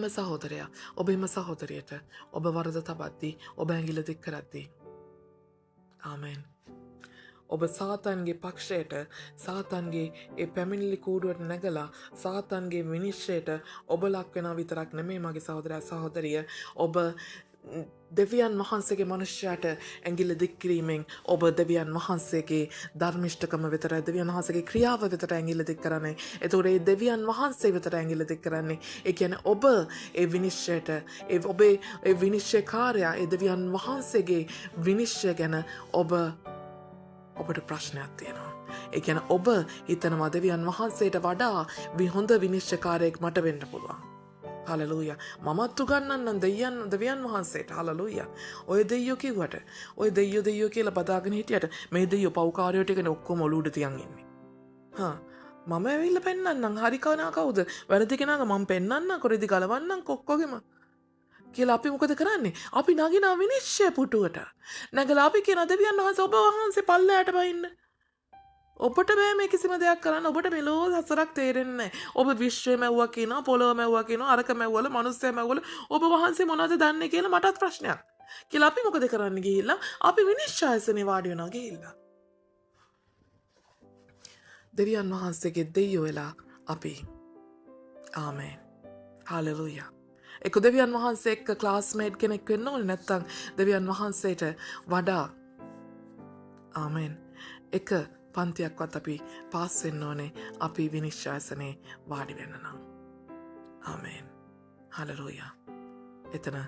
සහෝදරයා ඔබේම සහෝදරියට ඔබ වරද තබද්දී ඔබ ඇඟිල්ල දික් කරද්දී ආමෙන්. ඔබ සාතන්ගේ පක්ෂයට සාතන්ගේ ඒ පැමිණිලි කූඩුවට නැගලා සාතන්ගේ විනිශ්චයට ඔබ ලක් වෙනවා විතරක් නෙමෙයි මගේ සහෝදරයා සහෝදරිය ඔබ දෙවියන් වහන්සේගේ මනුෂ්‍යයාට ඇඟිල්ල දික් කිරීමෙන් ඔබ දෙවියන් වහන්සේගේ ධර්මිෂ්ඨකම වෙතට දෙවියන් වහන්සේගේ ක්‍රියාව වෙතට ඇඟිල්ල දික් කරන්නේ. ඒතකොට ඒ දෙවියන් වහන්සේ වෙතට ඇඟිල්ල දික් කරන්නේ. ඒ කියන්නේ ඔබ ඒ විනිශ්චයට ඔබේ ඒ විනිශ්චයකාරයා ඒ දෙවියන් වහන්සේගේ විනිශ්චය ගැන ඔබට ප්‍රශ්නයක් තියෙනවා. ඒ කියන්නේ ඔබ හිතනවා දෙවියන් වහන්සේට වඩා හොඳ විනිශ්චයකාරයෙක් මට වෙන්න පුළුවන්. හලලූයා. මමත් උගන්වන්නම් දෙවියන් වහන්සේට. හලලූයා. ඔය දෙයියෝ කිව්වට ඔය දෙයියෝ කියලා බදාගෙන හිටියට මේ දෙයියෝ පව්කාරයෝ ටිකනේ ඔක්කොම ඔලුවට තියන් ඉන්නේ. මම ඇවිල්ලා පෙන්නන්නම් හරි කනා කවුද? වැරදි කෙනාග මම පෙන්නන්නම් කොරෙදි ගලවන්නම් කොක්කොගෙම. කියලා අපි මොකද කරන්නේ? අපි නගිනා විනිශ්චය පුටුවට. නැගලා අපි කියන දෙවියන් වහන්සේ ඔබ වහන්සේ පල්ලයට බහින්න. ඔබට බෑ මේ කිසිම දෙයක් කරන්න. ඔබට මෙලෝ හසරක් තේරෙන්නේ නැහැ. ඔබ විශ්වය මැව්වා කියනවා, පොළොව මැව්වා කියනවා, අරක මැව්වල, මනුස්සය මැව්වල ඔබ වහන්සේ මොනවද දන්නේ කියලා මටත් ප්‍රශ්නයක්. කියලා අපි මොකද කරන්න ගිහිල්ලා අපි විනිශ්චයසනේ වාඩි වෙනවා ගිහිල්ලා. දෙවියන් වහන්සේගේ දෙයියෝ වෙලා අපි. ආමේන්. හලෙලූයා. එක්ක දෙවියන් වහන්සේ එක්ක ක්ලාස්මේට් කෙනෙක් වෙන්න ඕනේ නැත්නම් දෙවියන් වහන්සේට වඩා ආමේන්. එක පන්තියක්වත් අපි පාස් වෙන්න ඕනේ අපි විනිශ්චයසනේ වාඩි වෙන්න නම්. ආමේන්. හලෙලූයා. එතන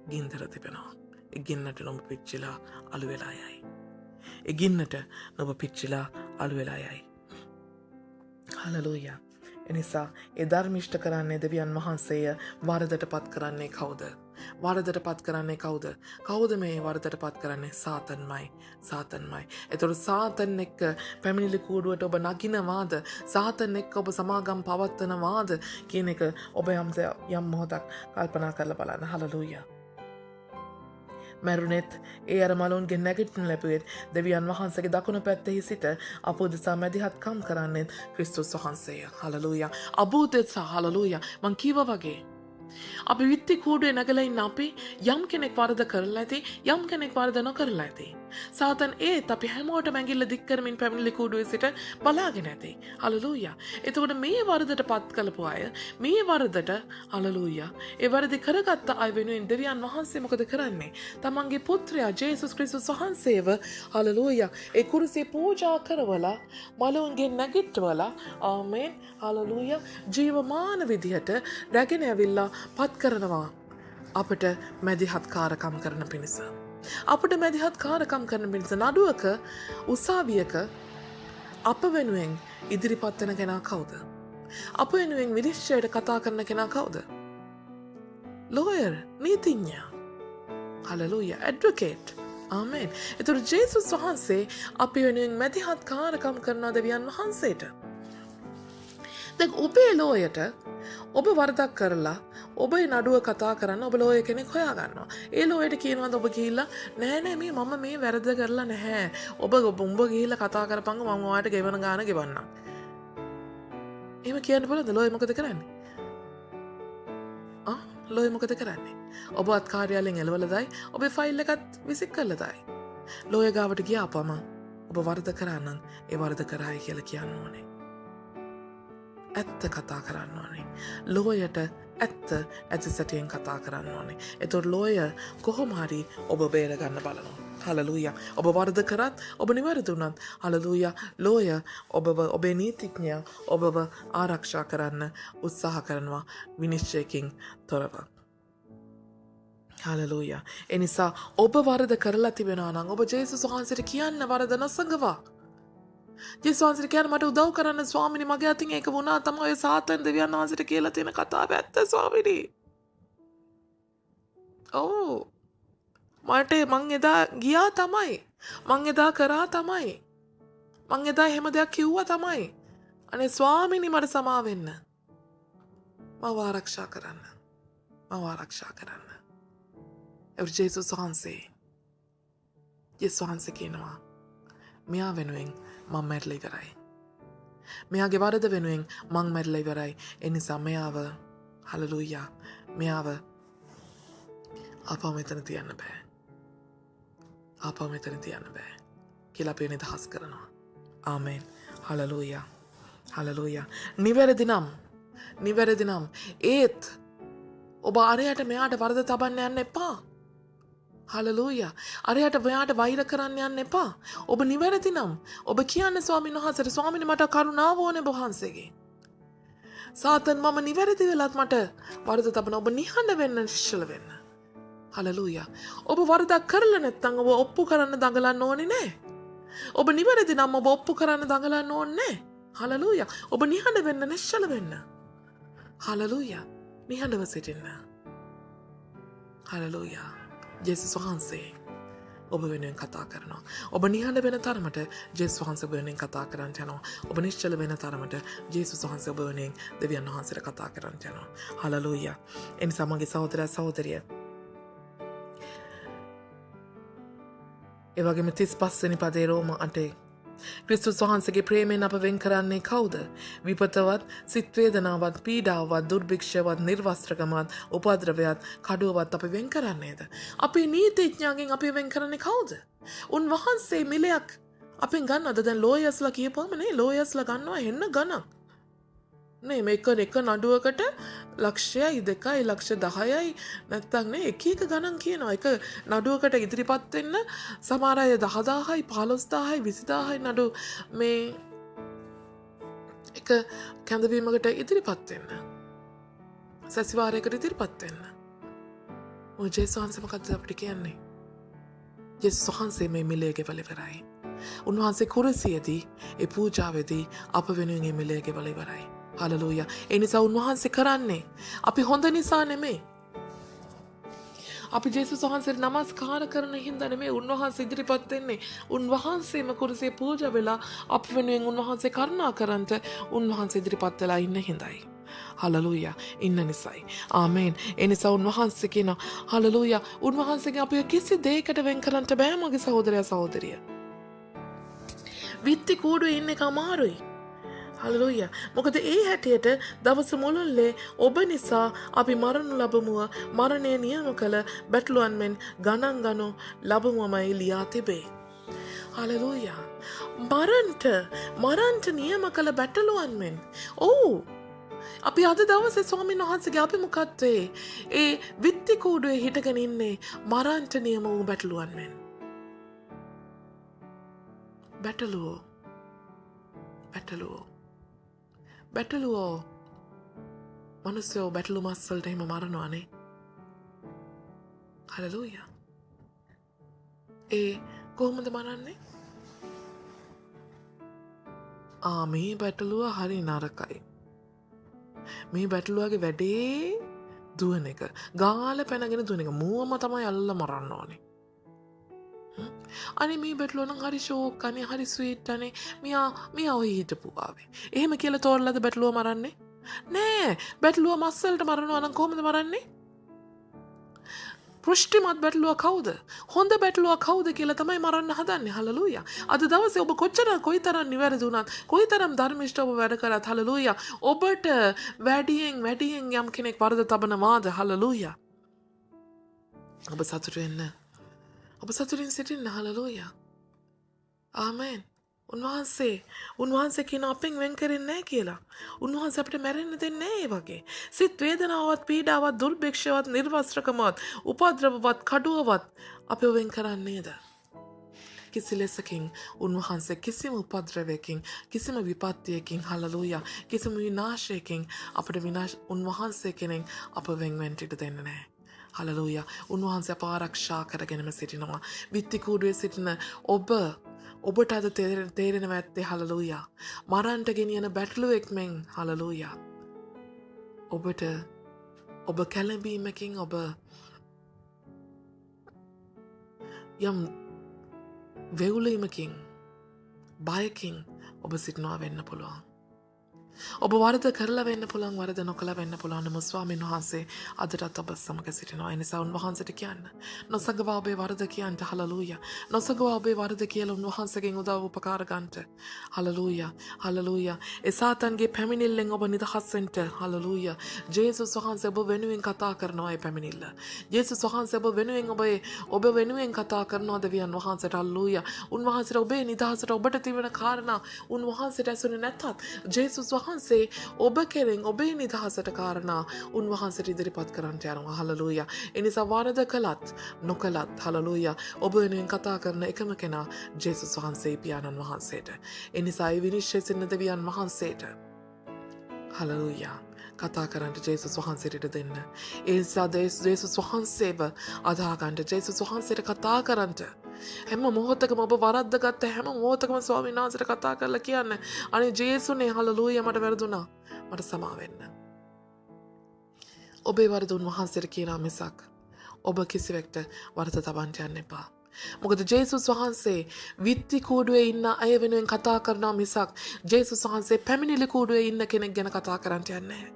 ගින්දර තිබෙනවා. ඒ ගින්නට නොබ පිච්චිලා අළු වෙලා යයි. ඒ ගින්නට නොබ පිච්චිලා අළු වෙලා යයි. හලෙලූයා. එනිසා ඒ ධර්මිෂ්ඨ කරන්නේ දෙවියන් වහන්සේය. වරදට පත් කරන්නේ කවුද? වරදට පත් කරන්නේ කවුද? කවුද මේ වරදට පත් කරන්නේ? සාතන්මයි. එතකොට සාතන් එක්ක පැමිණිලි කූඩුවට ඔබ නගිනවාද? සාතන් එක්ක ඔබ සමාගම් පවත්වනවාද කියන එක ඔබ යම් මොහොතක් කල්පනා කරලා බලන්න. හලලූයා. මැරුණෙත් ඒ අර මලුන්ගේ නැගිටිනු ලැබුවෙත් දෙවියන් වහන්සේගේ දකුණු පැත්තේ සිට අපෝදසා මැදිහත්කම් කරන්නේ ක්‍රිස්තුස් වහන්සේය. හලලූයා. අබෝධෙසා හලලූයා. මං කීවා වගේ අපි විත්ති කූඩුවේ නැගලා ඉන්න අපි යම් කෙනෙක් වරද කරලා ඇති යම් කෙනෙක් වරද නොකරලා ඇති. සාතන් ඒත් අපි හැමෝටම ඇඟිල්ල දික් කරමින් පැමිණිලි කූඩුවේ සිට බලාගෙන ඇති. හලෙලූයා. එතකොට මේ වරදට පත් කළපු අය මේ වරදට හලෙලූයා ඒ වරදි කරගත්ත අය වෙනුවෙන් දෙවියන් වහන්සේ මොකද කරන්නේ? තමන්ගේ පුත්‍රයා ජේසුස් ක්‍රිස්තුස් වහන්සේව හලෙලූයා ඒ කුරුසියේ පූජා කරවලා මලුන්ගෙන් නැගිටවලා ආමේන් හලෙලූයා ජීවමාන විදිහට රැගෙන ඇවිල්ලා පත් කරනවා අපට මැදිහත්කාරකම් කරන පිණිස. අපට මැදිහත්කාරකම් කරන පිණිස නඩුවක උසාවියක අප වෙනුවෙන් ඉදිරිපත් වෙන කෙනා කවුද? අප වෙනුවෙන් විනිශ්චයට කතා කරන කෙනා කවුද? ලෝයර්, නීතිඥයා. හලෙලූයා, ඇඩ්වොකේට්. ආමේන්. ඒතර ජේසුස් වහන්සේ අපි වෙනුවෙන් මැදිහත්කාරකම් කරන දෙවියන් වහන්සේට. දැන් ඔබේ ලෝයට ඔබ වරදක් කරලා ඔබේ නඩුව කතා කරන්න ඔබ ලෝය කෙනෙක් හොයාගන්නවා. ඒ ලෝයට කියනවාද ඔබ ගිහිල්ලා නෑ මම මේ වැරද්ද කරලා නැහැ. උඹ ගිහිල්ලා කතා කරපංග මම ඔයාලට ගෙවන ගාන ගෙවන්නම්. එහෙම කියන්න බලද ලෝය මොකද කරන්නේ? ලෝය මොකද කරන්නේ? ඔබවත් කාර්යාලයෙන් එළවලා දායි ඔබේ ෆයිල් එකත් විසික් කරලා දායි. ලෝය ගාවට ගියාපම ඔබ වරද කරා නම් ඒ වරද කරායි කියලා කියන්න ඕනේ. ඇත්ත කතා කරන්න ඕනේ. ලෝයට ඇත්ත ඇති සැටියෙන් කතා කරන්න ඕනේ. එතකොට ලෝය කොහොම හරි ඔබ බේර ගන්න බලනවා. හලෙලූයා. ඔබ වරද කරත් ඔබ නිවැරදි වුණත් හලෙලූයා ලෝය ඔබේ නීතිඥයා ඔබව ආරක්ෂා කරන්න උත්සාහ කරනවා විනිශ්චයකින් තොරව. හලෙලූයා. ඒ නිසා ඔබ වරද කරලා තිබෙනවා නම් ඔබ ජේසුස් වහන්සේට කියන්න වරද නොසඟවා. ජේසුස් වහන්සේට කියන්න මට උදව් කරන්න ස්වාමිනේ මගේ අතින් ඒක වුණා තමයි ඔය සාතන් දෙවියන් වහන්සේට කියලා තියෙන කතාව ඇත්ත ස්වාමිනේ. මට මං එදා ගියා තමයි. මං එදා කරා තමයි. මං එදා එහෙම දෙයක් කිව්වා තමයි. අනේ ස්වාමිනේ මට සමා වෙන්න. මව ආරක්ෂා කරන්න. මව ආරක්ෂා කරන්න. ජේසුස් වහන්සේ කියනවා මෙයා වෙනුවෙන් මං මැරිලා ඉවරයි. මෙයාගේ වරද වෙනුවෙන් මං මැරිලා ඉවරයි. ඒ නිසා මෙයාව හලෙලූයා මෙයාව ආපහු මෙතන තියන්න බෑ. ආපහු මෙතන තියන්න බෑ කියලා අපි නිදහස් කරනවා. ආමේන්. හලෙලූයා. හලෙලූයා. නිවැරදි නම් ඒත් ඔබ අරයට මෙයාට වරද තබන්න යන්න එපා. හලෙලූයා. අරයට මෙයාට වෛර කරන්න යන්න එපා. ඔබ නිවැරදි නම් ඔබ කියන්න ස්වාමීන් වහන්සේට ස්වාමීනි මට කරුණාව ඕනේ ඔබ වහන්සේගේ. සාතන් මම නිවැරදි වෙලත් මට වරද තබන ඔබ නිහඬ වෙන්න නිශ්චල වෙන්න. හලෙලූයා. ඔබ වරදක් කරලා නැත්නම් ඔබ ඔප්පු කරන්න දඟලන්න ඕනේ නැහැ. ඔබ නිවැරදි නම් ඔබ ඔප්පු කරන්න දඟලන්න ඕනේ නැහැ. හලෙලූයා. ඔබ නිහඬ වෙන්න නිශ්චල වෙන්න. හලෙලූයා. නිහඬව සිටින්න. හලෙලූයා. ජේසුස් වහන්සේ ඔබ වෙනුවෙන් කතා කරනවා. ඔබ නිහඬ වෙන තරමට ජේසුස් වහන්සේ ඔබ වෙනුවෙන් කතා කරන්න යනවා. ඔබ නිශ්චල වෙන තරමට ජේසුස් වහන්සේ ඔබ වෙනුවෙන් දෙවියන් වහන්සේට කතා කරන්න යනවා. හලෙලූයා. එනිසා මගේ සහෝදරයා සහෝදරිය ඒ වගේම 35 වෙනි පදේ රෝම 8 ක්‍රිස්තුස් වහන්සේගේ ප්‍රේමයෙන් අප වෙන් කරන්නේ කවුද? විපතවත්, සිත් වේදනාවත්, පීඩාවත්, දුර්භික්ෂවත්, නිර්වස්ත්‍රකමත්, උපද්‍රවයත්, කඩුවවත් අපි වෙන් කරන්නේද? අපේ නීතිඥයන්ගෙන් අපි වෙන් කරන්නේ කවුද? උන්වහන්සේ මිලයක් අපෙන් ගන්නවද? දැන් ලෝයස්ලා කියපුවම නේ ලෝයස්ලා ගන්නවා එන්න ගණන්. නේ මේක එක නඩුවකට ලක්ෂයයි 2යි ලක්ෂ 10යි නැත්තම් නේ එක ගණන් කියනවා. එක නඩුවකට ඉදිරිපත් වෙන්න සමහර අය 10000යි 15000යි 20000යි නඩු මේ එක කැඳවීමකට ඉදිරිපත් වෙන්න. සැසිවාරයකට ඉදිරිපත් වෙන්න. ඔය ජේසුස් වහන්සේ මොකක්ද අපිට කියන්නේ? ජේසුස් වහන්සේ මේ මිලේ ගෙවල ඉවරයි. උන්වහන්සේ කුරුසියේදී ඒ පූජාවේදී අප වෙනුවෙන් මේ මිලේ ගෙවල ඉවරයි. හලෙලූයා. ඒ නිසා උන්වහන්සේ කරන්නේ අපි හොඳ නිසා නෙමෙයි. අපි ජේසුස් වහන්සේට නමස්කාර කරන හින්දා නෙමෙයි උන්වහන්සේ ඉදිරිපත් වෙන්නේ. උන්වහන්සේම කුරුසියේ පූජා වෙලා අප වෙනුවෙන් උන්වහන්සේ කරුණා කරන්ට උන්වහන්සේ ඉදිරිපත් වෙලා ඉන්න හින්දායි. හලෙලූයා. ඉන්න නිසායි. ආමේන්. ඒ නිසා උන්වහන්සේ කියන හලෙලූයා උන්වහන්සේගෙන් අපි කිසි දෙයකට වෙන් කරන්න බෑ මගේ සහෝදරයා සහෝදරිය. විත්ති කූඩුවේ ඉන්න එක අමාරුයි. හලෙලූයා. මොකද ඒ හැටියට දවස මුළුල්ලේ ඔබ නිසා අපි මරණු ලබමුව මරණය නියම කළ බැටළුවන් මෙන් ගණන් ගනු ලබමුවමයි ලියා තිබේ. හලලූයා. මරන්ට නියම කළ බැටලුවන් මෙන්. ඔව්. අපි අද දවසේ ස්වාමීන් වහන්සේගේ අභිමුඛත්වයේ ඒ විත්ති කූඩුවේ හිටගෙන ඉන්නේ මරන්ට නියම වූ බැටළුවන් මෙන්. බැටළුවෝ මිනිස්සුෝ බැටළු මස් වලට එහෙම මරනවානේ. හලලූයා. ඒ කොහොමද මරන්නේ? මේ බැටළුව හරි නරකයි. මේ බැටළුවගේ වැඩේ දුවන එක. ගාල පැනගෙන දුවන එක. මුවම තමයි අල්ලලා මරන්න ඕනේ. අනේ මේ බැටළුව නම් හරි ෂෝක් අනේ හරි ස්වීට් අනේ මියා ඔය හිටපු ආවේ. එහෙම කියලා තෝරලාද බැටළුව මරන්නේ? නෑ. බැටළුව මස් වලට මරනවා නම් කොහොමද මරන්නේ? පෘෂ්ටිමත් බැටළුව කවුද? හොඳ බැටළුව කවුද කියලා තමයි මරන්න හදන්නේ. හලලූයා. අද දවසේ ඔබ කොයිතරම් නිවැරදි වුණත්, කොයිතරම් ධර්මිෂ්ඨ ඔබ වැඩ කරත්, හලලූයා. ඔබට වැඩියෙන් යම් කෙනෙක් වරද තබනවාද? හලලූයා. ඔබ සතුටින් සිටින්න. හලලූයා. ආමෙන්. උන්වහන්සේ කියන අපෙන් වෙන් කරන්නේ නැහැ කියලා. උන්වහන්සේ අපිට මැරෙන්න දෙන්නේ නැහැ ඒ වගේ. සිත් වේදනාවත්, පීඩාවත්, දුර්භික්ෂවත්, නිර්වස්ත්‍රකමවත්, උපද්‍රවවත්, කඩුවවත් අපිව වෙන් කරන්නේ නේද? කිසි ලෙසකින් උන්වහන්සේ කිසිම උපද්‍රවයකින්, කිසිම විපත්තියකින්, හලලූයා, කිසිම විනාශයකින් අපිට උන්වහන්සේ කෙනෙක් අප වෙන් වෙන්න ඉඩ දෙන්නේ නැහැ. හලලූයා. උන්වහන්සේ අප ආරක්ෂා කරගෙනම සිටිනවා. විත්ති කූඩුවේ සිටින ඔබට අද තේරෙනව ඇත්තේ හලලූයා. මරන්ට ගෙනියන බැටළුවෙක් මෙන් හලලූයා. ඔබ කැළඹීමකින් ඔබ යම් වෙවුලීමකින් බයකින් ඔබ සිටිනවා වෙන්න පුළුවන්. ඔබ වරද කරලා වෙන්න පුළුවන්, වරද නොකලා වෙන්න පුළුවන්. නමුත් ස්වාමීන් වහන්සේ අදටත් ඔබ සමග සිටිනවා. ඒ නිසා උන්වහන්සේට කියන්න. නොසඟවා ඔබේ වරද කියන්න. හලලූයා. නොසඟවා ඔබේ වරද කියලා උන්වහන්සේගෙන් උදව් උපකාර ගන්නට. හලලූයා. හලලූයා. ඒ සාතන්ගේ පැමිණිල්ලෙන් ඔබ නිදහස් වෙන්න. හලලූයා. ජේසුස් වහන්සේ ඔබ වෙනුවෙන් කතා කරනවා ඒ පැමිණිල්ල. ජේසුස් වහන්සේ ඔබ වෙනුවෙන් කතා කරනවා දෙවියන් වහන්සේට. හලලූයා. උන්වහන්සේට ඔබේ නිදහසට ඔබට තිබෙන කාරණා උන්වහන්සේට ඇසුනේ නැතත් ජේසුස් වහන්සේ ඔබ කෙරෙන් ඔබේ නිදහසට කාරණා උන්වහන්සේට ඉදිරිපත් කරන්නට යනවා. හලලූයා. ඒ නිසා වරද කළත් නොකළත් හලලූයා ඔබ වෙනුවෙන් කතා කරන එකම කෙනා ජේසුස් වහන්සේ පියාණන් වහන්සේට. ඒ නිසා ඒ විනිශ්චය සිටින දෙවියන් වහන්සේට හලලූයා කතා කරන්න ජේසුස් වහන්සේට ඉඩ දෙන්න. ඒ නිසා ජේසුස් වහන්සේව අදා ගන්න, ජේසුස් වහන්සේට කතා කරන්න. හැම මොහොතකම ඔබ වරද්දගත්ත හැම මොහොතකම ස්වාමීන් වහන්සේට කතා කරලා කියන්න, අනේ ජේසුනේ හලලූයා මට වැරදුනා, මට සමා වෙන්න. ඔබේ වරද උන්වහන්සේට කියනවා මිසක් ඔබ කිසිවෙක්ට වරද තබන්න යන්න එපා. මොකද ජේසුස් වහන්සේ විත්ති කූඩුවේ ඉන්න අය වෙනුවෙන් කතා කරනවා මිසක් ජේසුස් වහන්සේ පැමිණිලි කූඩුවේ ඉන්න කෙනෙක් ගැන කතා කරන්න යන්නේ නැහැ.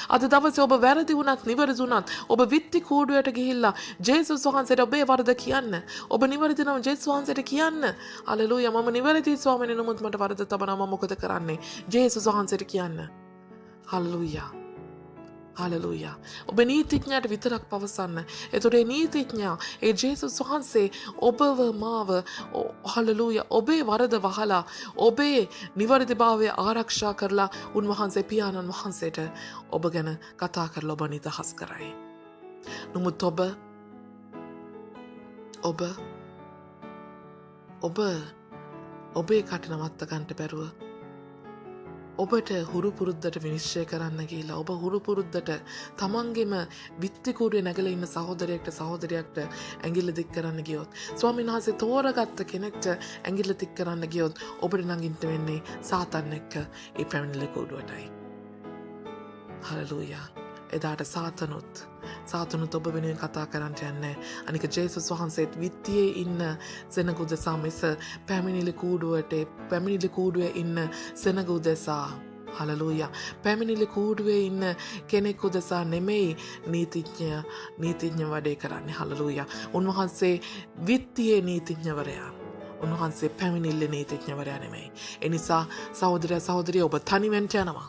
අද දවසේ ඔබ වැරදි වුණත් නිවැරදි වුණත් ඔබ විත්ති කූඩුවට ගිහිල්ලා ජේසුස් වහන්සේට ඔබේ වරද කියන්න. ඔබ නිවැරදි නම් ජේසුස් වහන්සේට කියන්න. හලෙලූයා. මම නිවැරදි ස්වාමීනි, නමුත් මට වරද තබනවා, මම මොකද කරන්නේ? ජේසුස් වහන්සේට කියන්න. හලෙලූයා. හලලූයා. ඔබ නීතිඥයාට විතරක් පවසන්න. එතකොට ඒ නීතිඥයා, ඒ ජේසුස් වහන්සේ ඔබව මාව හලලූයා ඔබේ වරද වහලා ඔබේ නිවැරදිභාවය ආරක්ෂා කරලා උන්වහන්සේ පියාණන් වහන්සේට ඔබ ගැන කතා කරලා ඔබ නිදහස් කරයි. නමුත් ඔබේ කටනවත්ත ගන්නට බැරුව ඔබට හුරු පුරුද්දට විනිශ්චය කරන්න ගිහිලා ඔබ හුරු පුරුද්දට තමන්ගේම විත්ති කූඩුවේ නැගලා ඉන්න සහෝදරයෙක්ට ඇඟිල්ල දික් කරන්න ගියොත්, ස්වාමීන් වහන්සේ තෝරගත්ත කෙනෙක්ට ඇඟිල්ල දික් කරන්න ගියොත් ඔබට නගින්න වෙන්නේ සාතන් එක්ක ඒ පැමිණිලි කූඩුවටයි. හලලූයා. එදාට සාතනුත් ඔබ වෙනුවෙන් කතා කරන්න යන්නේ. අනික ජේසුස් වහන්සේත් විත්තියේ ඉන්න සෙනග උදෙසා මිස පැමිණිලි කූඩුවේ ඉන්න සෙනග උදෙසා. හලලූයා. පැමිණිලි කූඩුවේ ඉන්න කෙනෙක් උදෙසා නෙමෙයි නීතිඥ වැඩේ කරන්නේ. හලලූයා. උන්වහන්සේ විත්තියේ නීතිඥවරයා. උන්වහන්සේ පැමිණිල්ලේ නීතිඥවරයා නෙමෙයි. ඒ නිසා සහෝදරයා සහෝදරිය ඔබ තනිවෙන්න යනවා.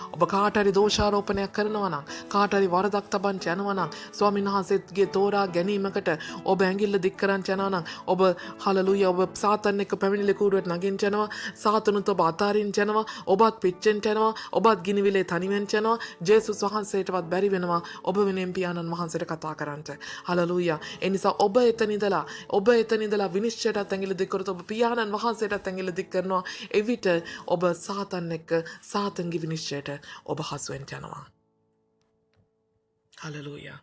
ඔබ කාට හරි දෝෂාරෝපණයක් කරනවා නම් කාට හරි වරදක් තබන්න යනවා නම් ස්වාමීන් වහන්සේගේ තෝරා ගැනීමකට ඔබ ඇඟිල්ල දික් කරන් යනවා නම් ඔබ හලලුයා ඔබ සාතන් එක්ක පැමිණිලි කූඩුවට නගින්න යනවා සාතනුත් ඔබ අතාරින්න යනවා ඔබත් පිච්චෙන්න යනවා ඔබත් ගිනිවිලේ තනිවෙන්න යනවා ජේසුස් වහන්සේටවත් බැරි වෙනවා ඔබ වෙනුවෙන් පියාණන් වහන්සේට කතා කරන්න හලලුයා ඒ නිසා ඔබ එතන ඉඳලා විනිශ්චයටත් ඇඟිල්ල දික් කරොත් ඔබ පියාණන් වහන්සේටත් ඇඟිල්ල දික් කරනවා එවිට ඔබ සාතන් එක්ක සාතන්ගේ විනිශ්චයට ඔබ හසු වෙන්න යනවා හලලුයා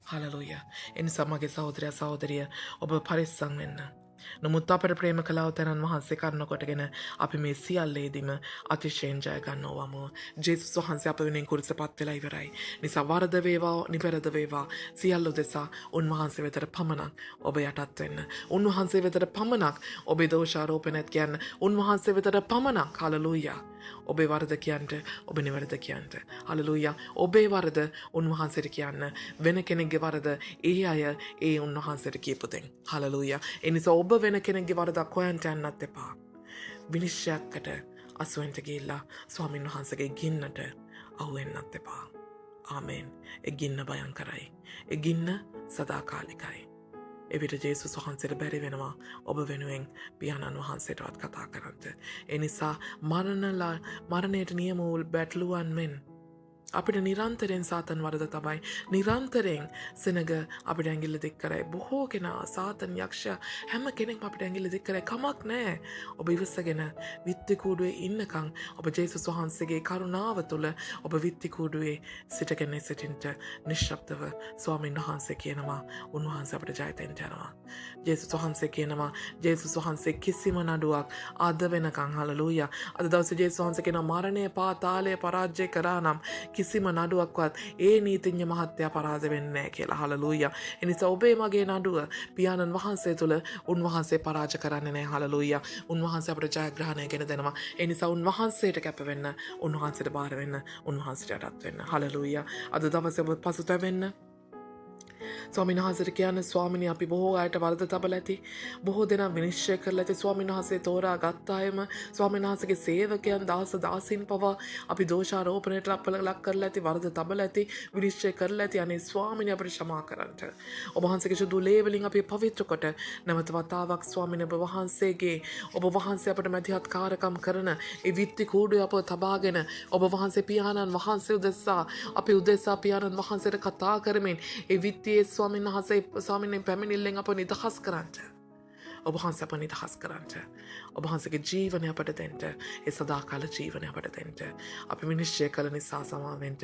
හලලුයා එනිසා මගේ සහෝදරයා සහෝදරිය ඔබ පරිස්සම් වෙන්න නමුත් අපට ප්‍රේම කළා තැනන් වහන්සේ කරන කොටගෙන අපි මේ සියල්ලේදීම අතිශයින් ජය ගන්නවමු ජේසුස් වහන්සේ අප වෙනුවෙන් කුරුසපත් වෙලා ඉවරයි නිසා වරද වේවා නිවැරද වේවා සියල්ල උදෙසා උන්වහන්සේ වෙතට පමණක් ඔබ යටත් වෙන්න උන්වහන්සේ වෙතට පමණක් ඔබේ දෝෂාරෝපණයත් කියන්න උන්වහන්සේ වෙතට පමණක් හලලුයා ඔබේ වරද කියන්ට ඔබ නිවැරද කියන්ට හලලුයා ඔබේ වරද උන්වහන්සේට කියන්න වෙන කෙනෙක්ගේ වරද ඒ අය ඒ උන්වහන්සේට කියපුතෙන් හලලුයා එනිසා ඔබ වෙන කෙනෙක්ගේ වරදක් හොයන්ට යන්නත් එපා විනිශ්චයකට අසුවෙන්ට ගිහිල්ලා ස්වාමින් වහන්සේගේ ගින්නට අහු වෙන්නත් එපා ආමේන් ඒ ගින්න භයංකරයි ඒ ගින්න සදාකාලිකයි එවිට ජේසුස් වහන්සේට බැරි වෙනවා ඔබ වෙනුවෙන් පියාණන් වහන්සේටවත් කතා කරන්න. ඒ නිසා මරණයට නියම වූ බැටළුවන් මෙන් අපිට නිරන්තරයෙන් සාතන් වරද තමයි නිරන්තරයෙන් සෙනග අපිට ඇඟිල්ල දික් කරයි බොහෝ කෙනා සාතන් යක්ෂයා හැම කෙනෙක්ම අපිට ඇඟිල්ල දික් කරයි කමක් නැහැ ඔබ ඉවසගෙන විත්ති කූඩුවේ ඉන්නකම් ඔබ ජේසුස් වහන්සේගේ කරුණාව තුළ ඔබ විත්ති කූඩුවේ සිටගෙන සිටින්ට නිශ්ශබ්දව ස්වාමීන් වහන්සේ කියනවා උන්වහන්සේ අපිට ජය දෙන්න යනවා ජේසුස් වහන්සේ කියනවා ජේසුස් වහන්සේ කිසිම නඩුවක් අද වෙනකම් හලලූයා අද දවසේ ජේසුස් වහන්සේ කියනවා මරණය පාතාලය පරාජය කරා නම් කිසිම නඩුවක්වත් ඒ නීතිඥ මහත්තයා පරාද වෙන්නේ නැහැ කියලා හලලූයා. ඒ නිසා ඔබේ මගේ නඩුව පියාණන් වහන්සේ තුල උන්වහන්සේ පරාජය කරන්නේ නැහැ හලලූයා. උන්වහන්සේ අපට ජයග්‍රහණය ගෙන දෙනවා. ඒ නිසා උන්වහන්සේට කැප වෙන්න, උන්වහන්සේට බාර වෙන්න, උන්වහන්සේට යටත් වෙන්න. හලලූයා. අද දවසේ ඔබ පසුතැවෙන්න ස්වාමීන් වහන්සේට කියන්නේ ස්වාමිනී අපි බොහෝ අයට වරද තබලා ඇති බොහෝ දෙනා විනිශ්චය කරලා ඇති ස්වාමීන් වහන්සේ තෝරා ගත්ත අයම ස්වාමීන් වහන්සේගේ සේවකයන් දාස දාසීන් පවා අපි දෝෂාරෝපණයට ලක් කරලා ඇති වරද තබලා ඇති විනිශ්චය කරලා ඇති අනේ ස්වාමිනී අපිට ක්ෂමා කරන්න ඔබ වහන්සේගේ සුදු ලේවලින් අපි පවිත්‍ර කොට නැවත වතාවක් ස්වාමිනී ඔබ වහන්සේ අපට මැදිහත් කාර්යකම් කරන ඒ විත්ති කූඩුවේ අපව තබාගෙන ඔබ වහන්සේ පියාණන් වහන්සේ උදෙසා අපි උදෙසා පියාණන් වහන්සේට කතා කරමින් ඒ විත්තියේ ස්වාමීන් වහන්සේ ස්වාමීන් පැමිණිල්ලෙන් අප නිදහස් කරන්නට ඔබ වහන්සේ අප නිදහස් කරන්නට ඔබ වහන්සේගේ ජීවනය අපට දෙන්න ඒ සදාකාල ජීවනය අපට දෙන්න අපි විනිශ්චය කළ නිසා සමාවෙන්න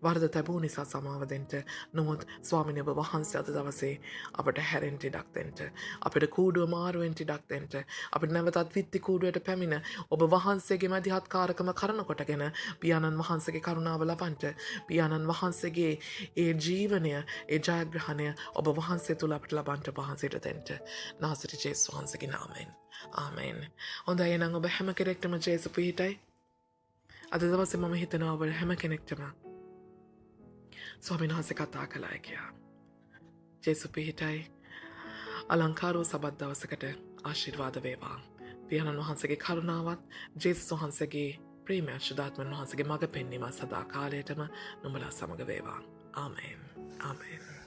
වරද තැබූ නිසා සමාව දෙන්න නමුත් ස්වාමීන් ඔබ වහන්සේ අද දවසේ අපට හැරෙන්න ඉඩක් දෙන්න අපිට කූඩුව මාරුවෙන් ඉඩක් දෙන්න අපිට නැවතත් විත්ති කූඩුවට පැමිණ ඔබ වහන්සේගේ මැදිහත් කාර්යකම කරන කොටගෙන පියාණන් වහන්සේගේ කරුණාව ලබන්නට පියාණන් වහන්සේගේ ඒ ජීවනය ඒ ජයග්‍රහණය ඔබ වහන්සේ තුල අපට ලබන්නට වහන්සේට දෙන්න නාසරේ ජේසුස් වහන්සේගේ නාමයෙන් ආමෙන්. හොඳයි එහෙනම් ඔබ හැම කෙනෙක්ටම ජේසුස් පිහිටයි. අද දවසේ මම හිතනවා ඔබ හැම කෙනෙක්ටම ස්වාමීන් වහන්සේ කතා කළා කියලා. ජේසුස් පිහිටයි. අලංකාරව සබත් දවසකට ආශිර්වාද වේවා. පියාණන් වහන්සේගේ කරුණාවත් ජේසුස් වහන්සේගේ ප්‍රේමය සුදාත්මන් වහන්සේගේ මඟ පෙන්වීම සදා කාලයටම නුඹලා සමග වේවා. ආමෙන්. ආමෙන්.